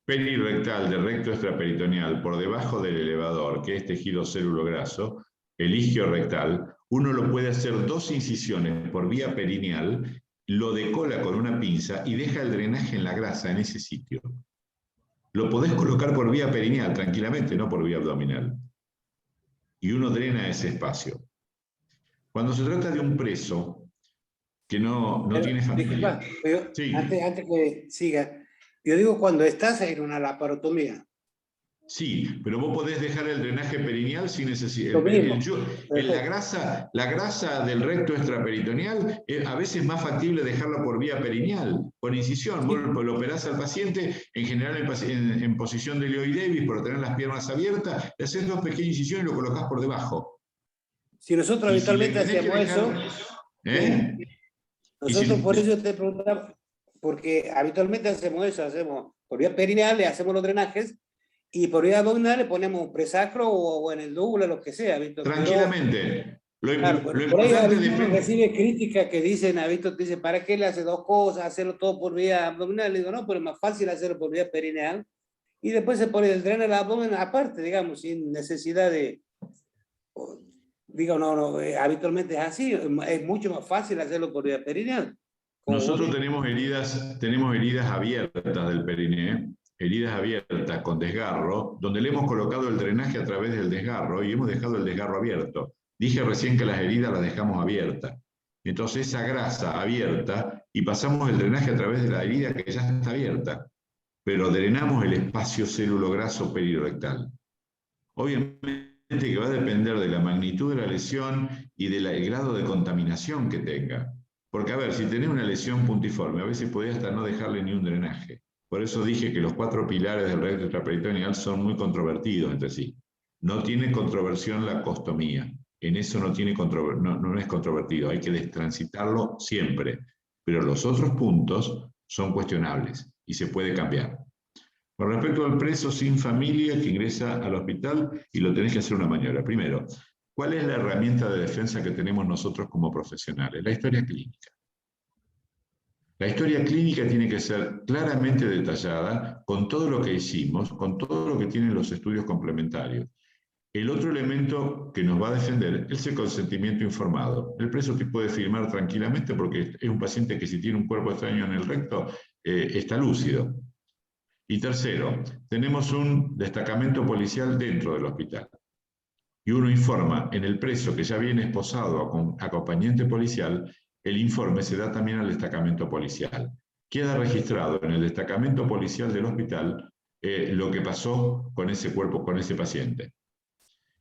perirectal del recto extraperitoneal por debajo del elevador, que es tejido célulo graso, el isquio rectal, uno lo puede hacer 2 incisiones por vía perineal, lo decola con una pinza y deja el drenaje en la grasa en ese sitio. Lo podés colocar por vía perineal tranquilamente, no por vía abdominal. Y uno drena ese espacio. Cuando se trata de un preso que no tiene familia. Disculpa, Sí. antes que siga, yo digo cuando estás en una laparotomía. Sí, pero vos podés dejar el drenaje perineal sin necesidad. La grasa del recto extraperitoneal a veces es más factible dejarla por vía perineal, con incisión. Sí. Vos lo operás al paciente, en general en posición de Leo y Davis, por tener las piernas abiertas, le haces 2 pequeñas incisiones y lo colocás por debajo. Si nosotros habitualmente hacemos eso, nosotros por eso te preguntaba, porque habitualmente hacemos eso, hacemos por vía perineal, le hacemos los drenajes, y por vía abdominal le ponemos un presacro o en el dúbulo, lo que sea, ¿visto? Tranquilamente. Claro, por ahí uno recibe críticas que dicen, ¿visto? Dice, ¿para qué le hace 2 cosas? Hacerlo todo por vía abdominal. Le digo, no, pero es más fácil hacerlo por vía perineal. Y después se pone el dreno al abdomen aparte, digamos, sin necesidad de... Digo, no, habitualmente es así. Es mucho más fácil hacerlo por vía perineal. Nosotros tenemos heridas abiertas del periné, heridas abiertas con desgarro, donde le hemos colocado el drenaje a través del desgarro y hemos dejado el desgarro abierto. Dije recién que las heridas las dejamos abiertas. Entonces esa grasa abierta y pasamos el drenaje a través de la herida que ya está abierta, pero drenamos el espacio célulo-graso perirectal. Obviamente que va a depender de la magnitud de la lesión y del grado de contaminación que tenga. Porque, a ver, si tenés una lesión puntiforme, a veces podés hasta no dejarle ni un drenaje. Por eso dije que los 4 pilares del recto extraperitoneal son muy controvertidos entre sí. No tiene controversión la costomía. En eso no es controvertido. Hay que destransitarlo siempre. Pero los otros puntos son cuestionables y se puede cambiar. Con respecto al preso sin familia que ingresa al hospital y lo tenés que hacer una maniobra. Primero, ¿cuál es la herramienta de defensa que tenemos nosotros como profesionales? La historia clínica. La historia clínica tiene que ser claramente detallada con todo lo que hicimos, con todo lo que tienen los estudios complementarios. El otro elemento que nos va a defender es el consentimiento informado. El preso te puede firmar tranquilamente porque es un paciente que si tiene un cuerpo extraño en el recto, está lúcido. Y tercero, tenemos un destacamento policial dentro del hospital. Y uno informa en el preso que ya viene esposado con acompañante policial, el informe se da también al destacamento policial. Queda registrado en el destacamento policial del hospital lo que pasó con ese cuerpo, con ese paciente.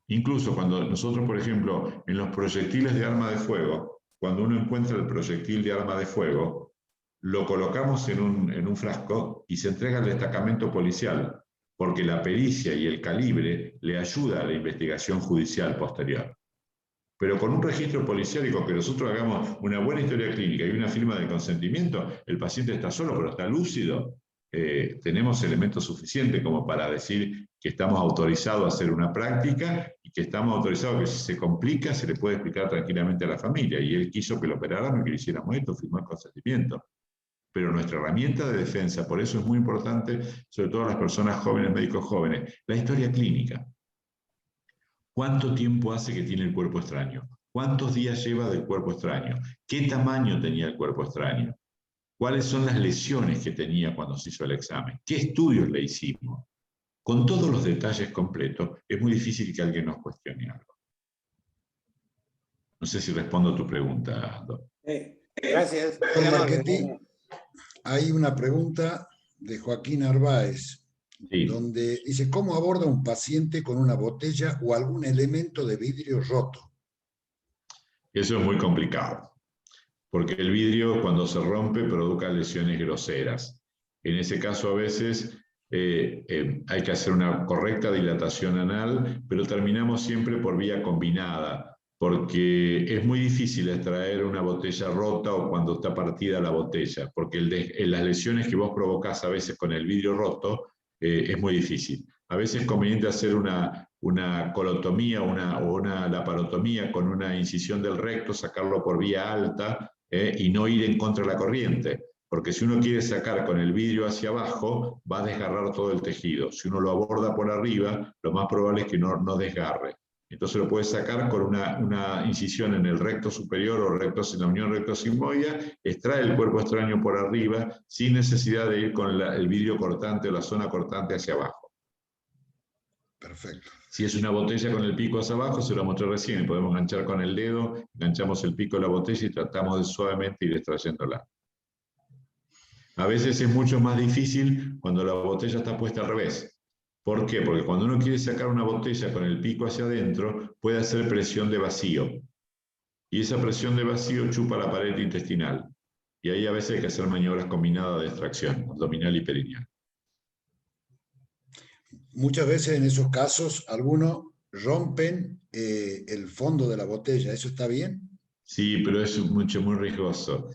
Incluso cuando nosotros, por ejemplo, en los proyectiles de arma de fuego, cuando uno encuentra el proyectil de arma de fuego, lo colocamos en un frasco y se entrega al destacamento policial, porque la pericia y el calibre le ayuda a la investigación judicial posterior. Pero con un registro policial y con que nosotros hagamos una buena historia clínica y una firma de consentimiento, el paciente está solo, pero está lúcido, tenemos elementos suficientes como para decir que estamos autorizados a hacer una práctica y que estamos autorizados que si se complica se le puede explicar tranquilamente a la familia. Y él quiso que lo operáramos y que le hiciéramos esto, firmó el consentimiento. Pero nuestra herramienta de defensa, por eso es muy importante, sobre todo a las personas jóvenes, médicos jóvenes, la historia clínica. ¿Cuánto tiempo hace que tiene el cuerpo extraño? ¿Cuántos días lleva del cuerpo extraño? ¿Qué tamaño tenía el cuerpo extraño? ¿Cuáles son las lesiones que tenía cuando se hizo el examen? ¿Qué estudios le hicimos? Con todos los detalles completos, es muy difícil que alguien nos cuestione algo. No sé si respondo a tu pregunta, Aldo. Gracias. Hay una pregunta de Joaquín Arbaez, sí, donde dice, ¿cómo aborda un paciente con una botella o algún elemento de vidrio roto? Eso es muy complicado, porque el vidrio cuando se rompe provoca lesiones groseras. En ese caso a veces hay que hacer una correcta dilatación anal, pero terminamos siempre por vía combinada, porque es muy difícil extraer una botella rota o cuando está partida la botella, porque las lesiones que vos provocás a veces con el vidrio roto es muy difícil. A veces es conveniente hacer una colotomía o una laparotomía con una incisión del recto, sacarlo por vía alta y no ir en contra de la corriente. Porque si uno quiere sacar con el vidrio hacia abajo, va a desgarrar todo el tejido. Si uno lo aborda por arriba, lo más probable es que no desgarre. Entonces lo puedes sacar con una incisión en el recto superior o en la unión recto-sigmoidea, extrae el cuerpo extraño por arriba, sin necesidad de ir con el vidrio cortante o la zona cortante hacia abajo. Perfecto. Si es una botella con el pico hacia abajo, se lo mostré recién, y podemos enganchar con el dedo, enganchamos el pico de la botella y tratamos de suavemente ir extrayéndola. A veces es mucho más difícil cuando la botella está puesta al revés. ¿Por qué? Porque cuando uno quiere sacar una botella con el pico hacia adentro, puede hacer presión de vacío. Y esa presión de vacío chupa la pared intestinal. Y ahí a veces hay que hacer maniobras combinadas de extracción, abdominal y perineal. Muchas veces en esos casos, algunos rompen el fondo de la botella. ¿Eso está bien? Sí, pero es muy riesgoso.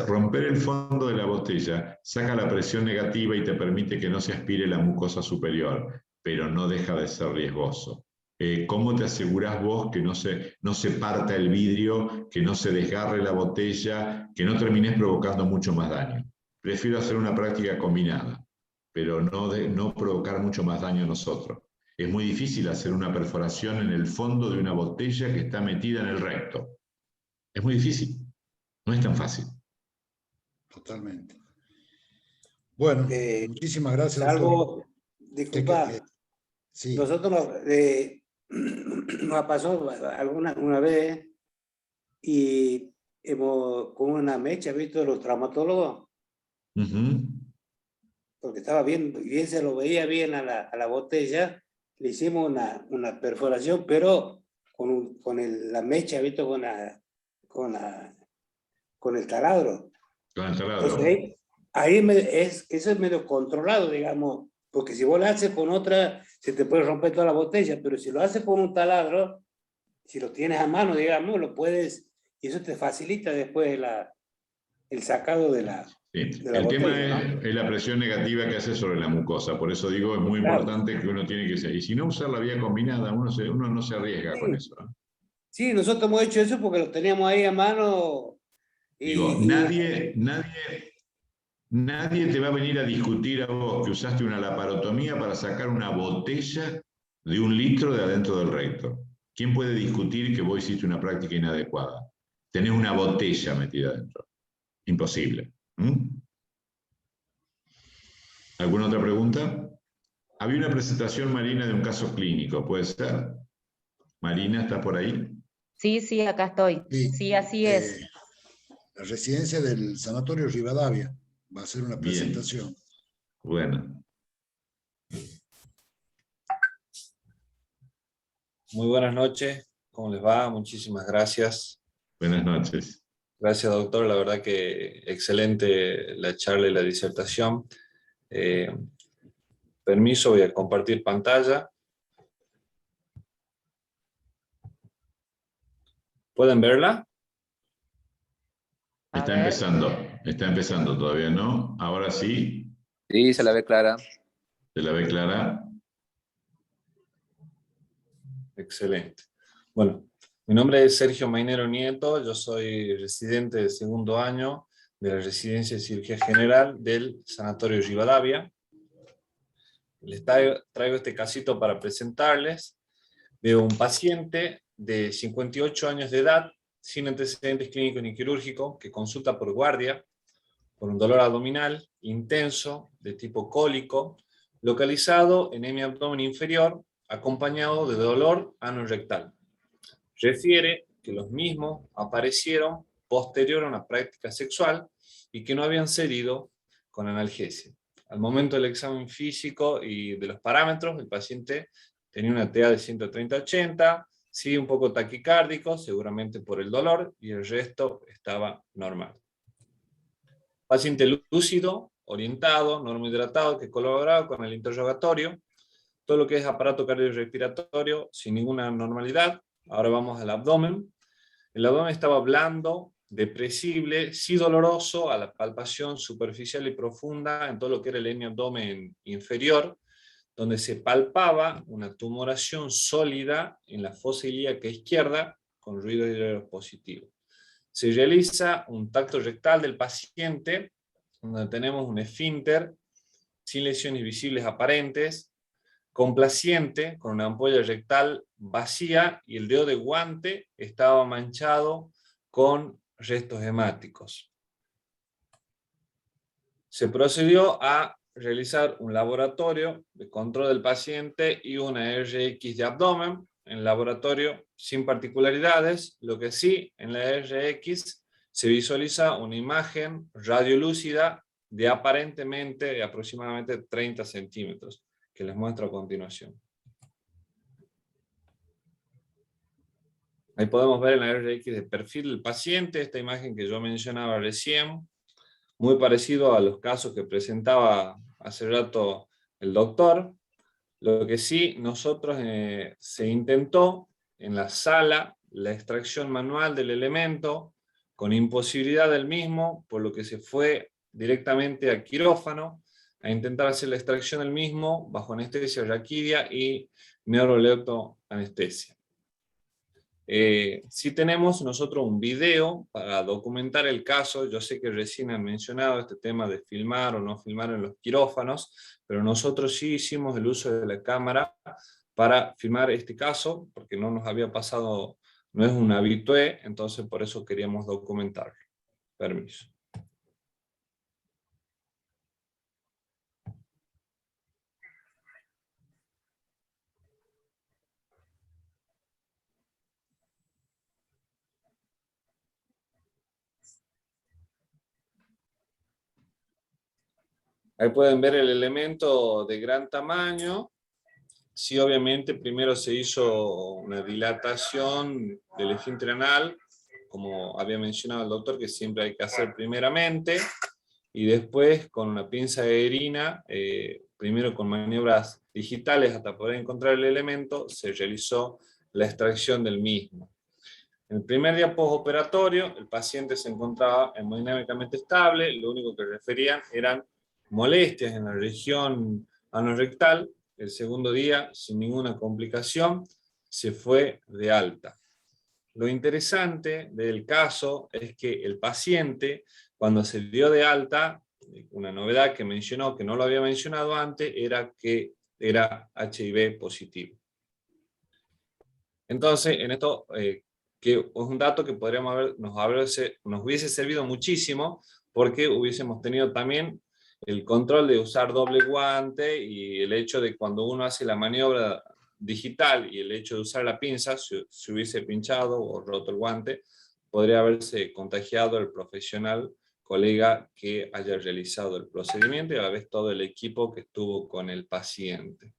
Romper el fondo de la botella saca la presión negativa y te permite que no se aspire la mucosa superior, pero no deja de ser riesgoso. ¿Cómo te asegurás vos que no se parta el vidrio, que no se desgarre la botella, que no termines provocando mucho más daño? Prefiero hacer una práctica combinada, pero no provocar mucho más daño a nosotros. Es muy difícil hacer una perforación en el fondo de una botella que está metida en el recto. Es muy difícil, no es tan fácil. Totalmente. Bueno, muchísimas gracias, Salvo, doctor. disculpa, Sí. nosotros nos pasó una vez y con una mecha, ¿visto? Los traumatólogos, porque estaba bien se lo veía bien a la botella, le hicimos una perforación, pero con la mecha, ¿visto? Con el taladro. Con el taladro. Entonces eso es medio controlado, digamos, porque si vos lo haces con otra, se te puede romper toda la botella, pero si lo haces con un taladro, si lo tienes a mano, digamos, lo puedes, y eso te facilita después el sacado de la, sí. de la El botella, tema ¿no? es la presión negativa que hace sobre la mucosa, por eso digo, es muy importante que uno tiene que ser, y si no usar la vía combinada, uno no se arriesga con eso, ¿no? Sí, nosotros hemos hecho eso porque lo teníamos ahí a mano. Digo, nadie te va a venir a discutir a vos que usaste una laparotomía para sacar una botella de 1 litro de adentro del recto. ¿Quién puede discutir que vos hiciste una práctica inadecuada? Tenés una botella metida adentro. Imposible. ¿Alguna otra pregunta? Había una presentación, Marina, de un caso clínico, ¿puede ser? Marina, ¿estás por ahí? Sí, acá estoy. Sí, así es. La residencia del Sanatorio Rivadavia va a hacer una presentación. Bueno. Muy buenas noches, ¿cómo les va? Muchísimas gracias. Buenas noches. Gracias, doctor, la verdad que excelente la charla y la disertación. Permiso, voy a compartir pantalla. ¿Pueden verla? Está empezando todavía, ¿no? Ahora sí. Sí, se la ve clara. ¿Se la ve clara? Excelente. Bueno, mi nombre es Sergio Mainero Nieto, yo soy residente de 2º año de la Residencia de Cirugía General del Sanatorio Rivadavia. Les traigo este casito para presentarles. Veo un paciente de 58 años de edad, sin antecedentes clínicos ni quirúrgicos, que consulta por guardia, por un dolor abdominal intenso, de tipo cólico, localizado en mi abdomen inferior, acompañado de dolor anorrectal. Refiere que los mismos aparecieron posterior a una práctica sexual y que no habían cedido con analgesia. Al momento del examen físico y de los parámetros, el paciente tenía una TA de 130/80, sí un poco taquicárdico, seguramente por el dolor, y el resto estaba normal. Paciente lúcido, orientado, normohidratado, que colaboraba con el interrogatorio, todo lo que es aparato cardiorrespiratorio sin ninguna anormalidad. Ahora vamos al abdomen. El abdomen estaba blando, depresible, sí doloroso a la palpación superficial y profunda en todo lo que era el hemiabdomen inferior, donde se palpaba una tumoración sólida en la fosa ilíaca izquierda con ruido hidradero positivo. Se realiza un tacto rectal del paciente, donde tenemos un esfínter sin lesiones visibles aparentes, complaciente, con una ampolla rectal vacía y el dedo de guante estaba manchado con restos hemáticos. Se procedió a realizar un laboratorio de control del paciente y una RX de abdomen. En el laboratorio sin particularidades, lo que sí, en la RX se visualiza una imagen radiolúcida de aparentemente aproximadamente 30 centímetros, que les muestro a continuación. Ahí podemos ver en la RX de perfil del paciente, esta imagen que yo mencionaba recién, muy parecido a los casos que presentaba hace rato el doctor. Lo que sí, nosotros se intentó en la sala la extracción manual del elemento con imposibilidad del mismo, por lo que se fue directamente al quirófano a intentar hacer la extracción del mismo bajo anestesia raquídea y neuroleptoanestesia. Sí tenemos nosotros un video para documentar el caso. Yo sé que recién han mencionado este tema de filmar o no filmar en los quirófanos, pero nosotros sí hicimos el uso de la cámara para filmar este caso, porque no nos había pasado, no es un habitué, entonces por eso queríamos documentarlo. Permiso. Ahí pueden ver el elemento de gran tamaño. Sí, obviamente primero se hizo una dilatación del esfínter anal, como había mencionado el doctor, que siempre hay que hacer primeramente, y después con una pinza aerina, primero con maniobras digitales hasta poder encontrar el elemento, se realizó la extracción del mismo. En el primer día postoperatorio, el paciente se encontraba hemodinámicamente estable, lo único que referían eran molestias en la región anorrectal. El segundo día, sin ninguna complicación, se fue de alta. Lo interesante del caso es que el paciente, cuando se dio de alta, una novedad que mencionó, que no lo había mencionado antes, era que era HIV positivo. Entonces, en esto, que es un dato que podríamos nos hubiese servido muchísimo, porque hubiésemos tenido también el control de usar doble guante y el hecho de cuando uno hace la maniobra digital y el hecho de usar la pinza, si hubiese pinchado o roto el guante, podría haberse contagiado el profesional colega que haya realizado el procedimiento y a la vez todo el equipo que estuvo con el paciente.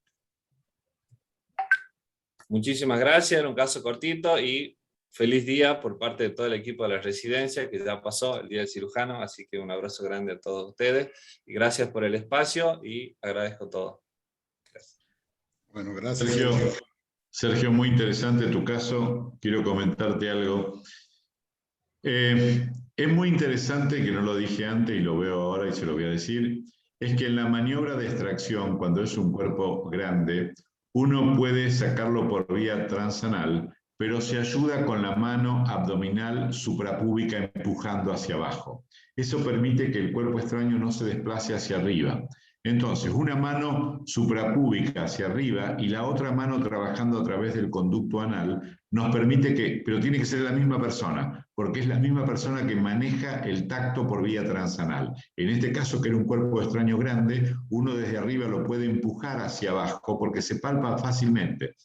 Muchísimas gracias, era un caso cortito y feliz día por parte de todo el equipo de la residencia, que ya pasó el Día del Cirujano, así que un abrazo grande a todos ustedes, y gracias por el espacio, y agradezco todo. Gracias. Bueno, gracias. Sergio, muy interesante tu caso. Quiero comentarte algo. Es muy interesante, que no lo dije antes y lo veo ahora y se lo voy a decir, es que en la maniobra de extracción, cuando es un cuerpo grande, uno puede sacarlo por vía transanal, pero se ayuda con la mano abdominal suprapúbica empujando hacia abajo. Eso permite que el cuerpo extraño no se desplace hacia arriba. Entonces, una mano suprapúbica hacia arriba y la otra mano trabajando a través del conducto anal nos permite que, pero tiene que ser la misma persona, porque es la misma persona que maneja el tacto por vía transanal. En este caso, que era un cuerpo extraño grande, uno desde arriba lo puede empujar hacia abajo porque se palpa fácilmente.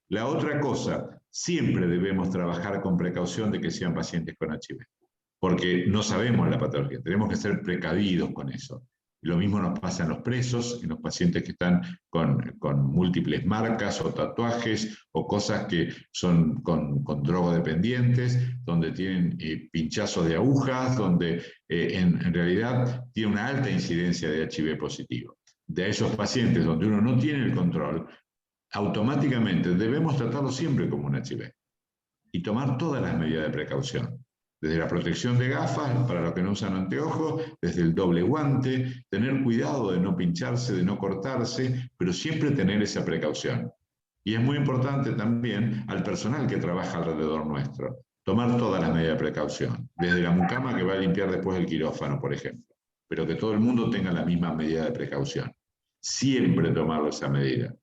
La otra cosa, siempre debemos trabajar con precaución de que sean pacientes con HIV, porque no sabemos la patología, tenemos que ser precavidos con eso. Lo mismo nos pasa en los presos, en los pacientes que están con múltiples marcas o tatuajes o cosas que son con drogodependientes, donde tienen pinchazos de agujas, donde en realidad tiene una alta incidencia de HIV positivo. De esos pacientes donde uno no tiene el control, automáticamente debemos tratarlo siempre como un HIV y tomar todas las medidas de precaución. Desde la protección de gafas, para los que no usan anteojos, desde el doble guante, tener cuidado de no pincharse, de no cortarse, pero siempre tener esa precaución. Y es muy importante también al personal que trabaja alrededor nuestro, tomar todas las medidas de precaución, desde la mucama que va a limpiar después el quirófano, por ejemplo, pero que todo el mundo tenga la misma medida de precaución. Siempre tomar esa medida.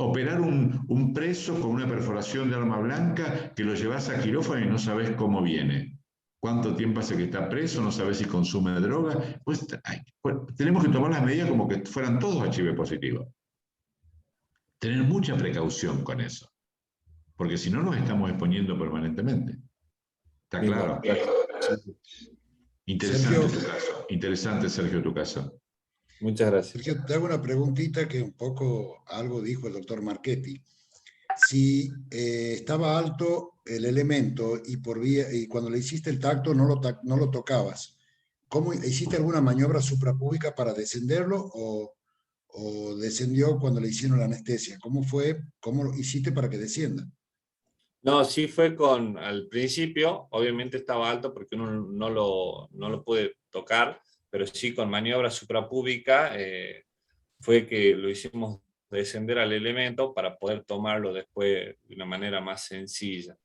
operar un preso con una perforación de arma blanca que lo llevas a quirófano y no sabes cómo viene. ¿Cuánto tiempo hace que está preso? No sabes si consume droga. Pues tenemos que tomar las medidas como que fueran todos HIV positivos. Tener mucha precaución con eso. Porque si no nos estamos exponiendo permanentemente. ¿Está claro? Interesante Sergio, tu caso. Interesante, Sergio, tu caso. Muchas gracias. Sergio, te hago una preguntita que un poco algo dijo el doctor Marchetti. Si estaba alto el elemento y cuando le hiciste el tacto no lo tocabas, ¿cómo hiciste alguna maniobra suprapúbica para descenderlo o descendió cuando le hicieron la anestesia? ¿Cómo fue? ¿Cómo lo hiciste para que descienda? No, sí fue al principio, obviamente estaba alto porque uno no lo puede tocar, pero sí con maniobra suprapúbica fue que lo hicimos descender al elemento para poder tomarlo después de una manera más sencilla.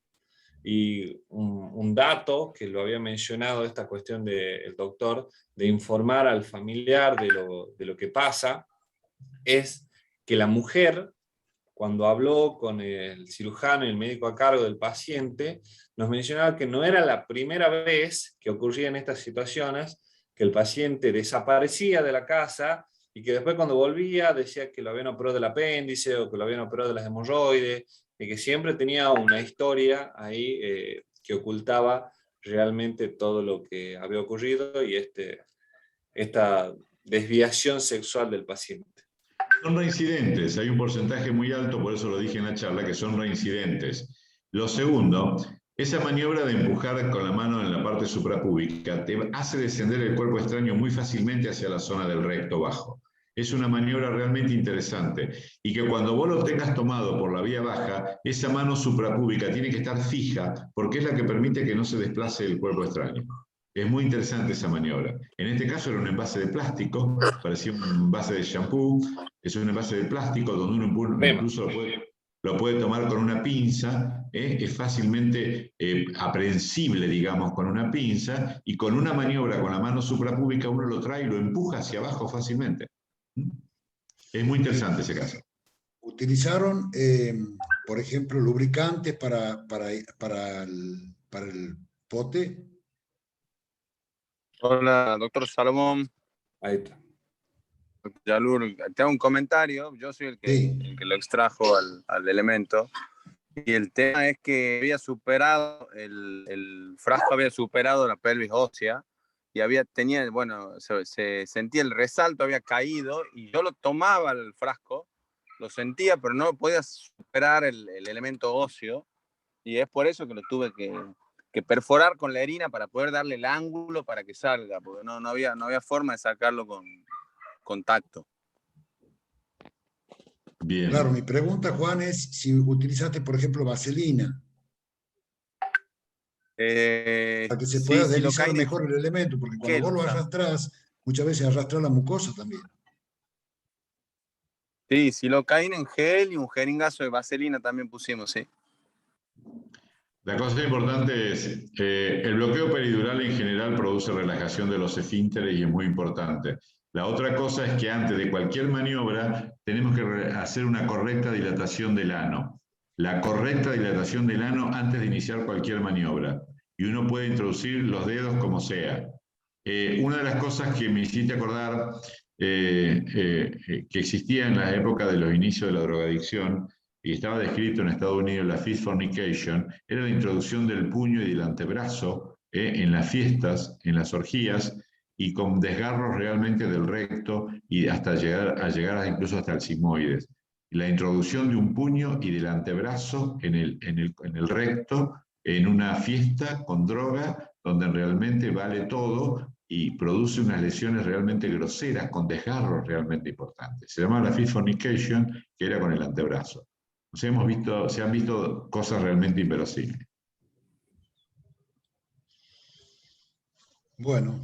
Y un dato que lo había mencionado, esta cuestión del doctor, de informar al familiar de lo que pasa, es que la mujer, cuando habló con el cirujano y el médico a cargo del paciente, nos mencionaba que no era la primera vez que ocurrían estas situaciones, que el paciente desaparecía de la casa y que después cuando volvía decía que lo habían operado del apéndice o que lo habían operado de las hemorroides, y que siempre tenía una historia ahí que ocultaba realmente todo lo que había ocurrido y esta desviación sexual del paciente. Son reincidentes, hay un porcentaje muy alto, por eso lo dije en la charla, que son reincidentes. Lo segundo, esa maniobra de empujar con la mano en la parte suprapúbica te hace descender el cuerpo extraño muy fácilmente hacia la zona del recto bajo. Es una maniobra realmente interesante y que cuando vos lo tengas tomado por la vía baja, esa mano suprapúbica tiene que estar fija porque es la que permite que no se desplace el cuerpo extraño. Es muy interesante esa maniobra. En este caso era un envase de plástico, parecía un envase de shampoo, es un envase de plástico donde uno incluso lo puede tomar con una pinza, es fácilmente aprehensible, digamos, con una pinza, y con una maniobra con la mano suprapúbica uno lo trae y lo empuja hacia abajo fácilmente. Es muy interesante ese caso. ¿Utilizaron, por ejemplo, lubricantes para el pote? Hola, doctor Salomón. Ahí está. Yalur, te hago un comentario. Yo soy el que lo extrajo al elemento. Y el tema es que había superado, el frasco había superado la pelvis ósea y se sentía el resalto, había caído y yo lo tomaba el frasco, lo sentía, pero no podía superar el elemento óseo y es por eso que lo tuve que perforar con la herina para poder darle el ángulo para que salga, porque no había forma de sacarlo con contacto. Bien. Claro, mi pregunta, Juan, es si utilizaste, por ejemplo, vaselina para que se pueda deslizar mejor el elemento, porque cuando vos lo arrastrás, muchas veces arrastras la mucosa también. Sí, silocaína en gel y un jeringazo de vaselina también pusimos, sí. La cosa importante es, el bloqueo peridural en general produce relajación de los esfínteres y es muy importante. La otra cosa es que antes de cualquier maniobra tenemos que hacer una correcta dilatación del ano. La correcta dilatación del ano antes de iniciar cualquier maniobra. Y uno puede introducir los dedos como sea. Una de las cosas que me hiciste acordar que existía en la época de los inicios de la drogadicción y estaba descrito en Estados Unidos, la fifth fornication, era la introducción del puño y del antebrazo en las fiestas, en las orgías, y con desgarros realmente del recto y hasta llegar incluso hasta el sigmoides. La introducción de un puño y del antebrazo en el recto en una fiesta con droga donde realmente vale todo y produce unas lesiones realmente groseras con desgarros realmente importantes. Se llama la fifth fornication, que era con el antebrazo. O sea, se han visto cosas realmente inverosímiles. Bueno,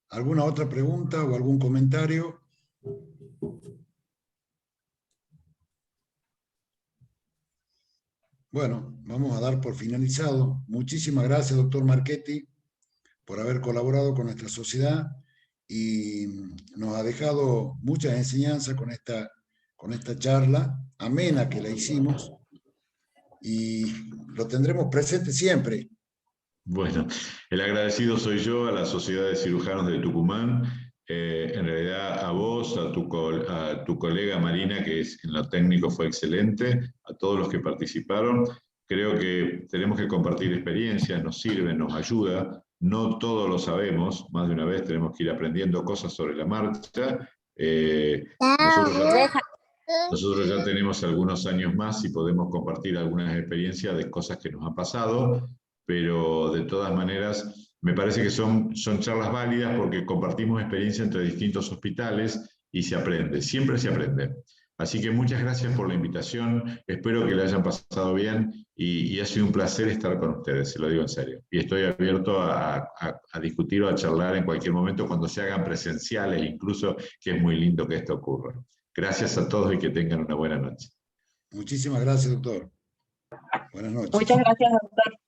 ¿alguna otra pregunta o algún comentario? Bueno, vamos a dar por finalizado. Muchísimas gracias, doctor Marchetti, por haber colaborado con nuestra sociedad y nos ha dejado muchas enseñanzas con esta charla amena que la hicimos y lo tendremos presente siempre. Bueno, el agradecido soy yo, a la Sociedad de Cirujanos de Tucumán, en realidad a vos, a tu colega Marina, que en lo técnico fue excelente, a todos los que participaron. Creo que tenemos que compartir experiencias, nos sirve, nos ayuda. No todo lo sabemos, más de una vez tenemos que ir aprendiendo cosas sobre la marcha. Nosotros ya tenemos algunos años más y podemos compartir algunas experiencias de cosas que nos han pasado, pero de todas maneras me parece que son charlas válidas porque compartimos experiencia entre distintos hospitales y se aprende, siempre se aprende. Así que muchas gracias por la invitación, espero que la hayan pasado bien y ha sido un placer estar con ustedes, se lo digo en serio. Y estoy abierto a discutir o a charlar en cualquier momento cuando se hagan presenciales, incluso, que es muy lindo que esto ocurra. Gracias a todos y que tengan una buena noche. Muchísimas gracias, doctor. Buenas noches. Muchas gracias, doctor.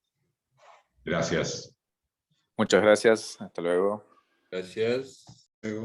Gracias. Muchas gracias. Hasta luego. Gracias. Luego.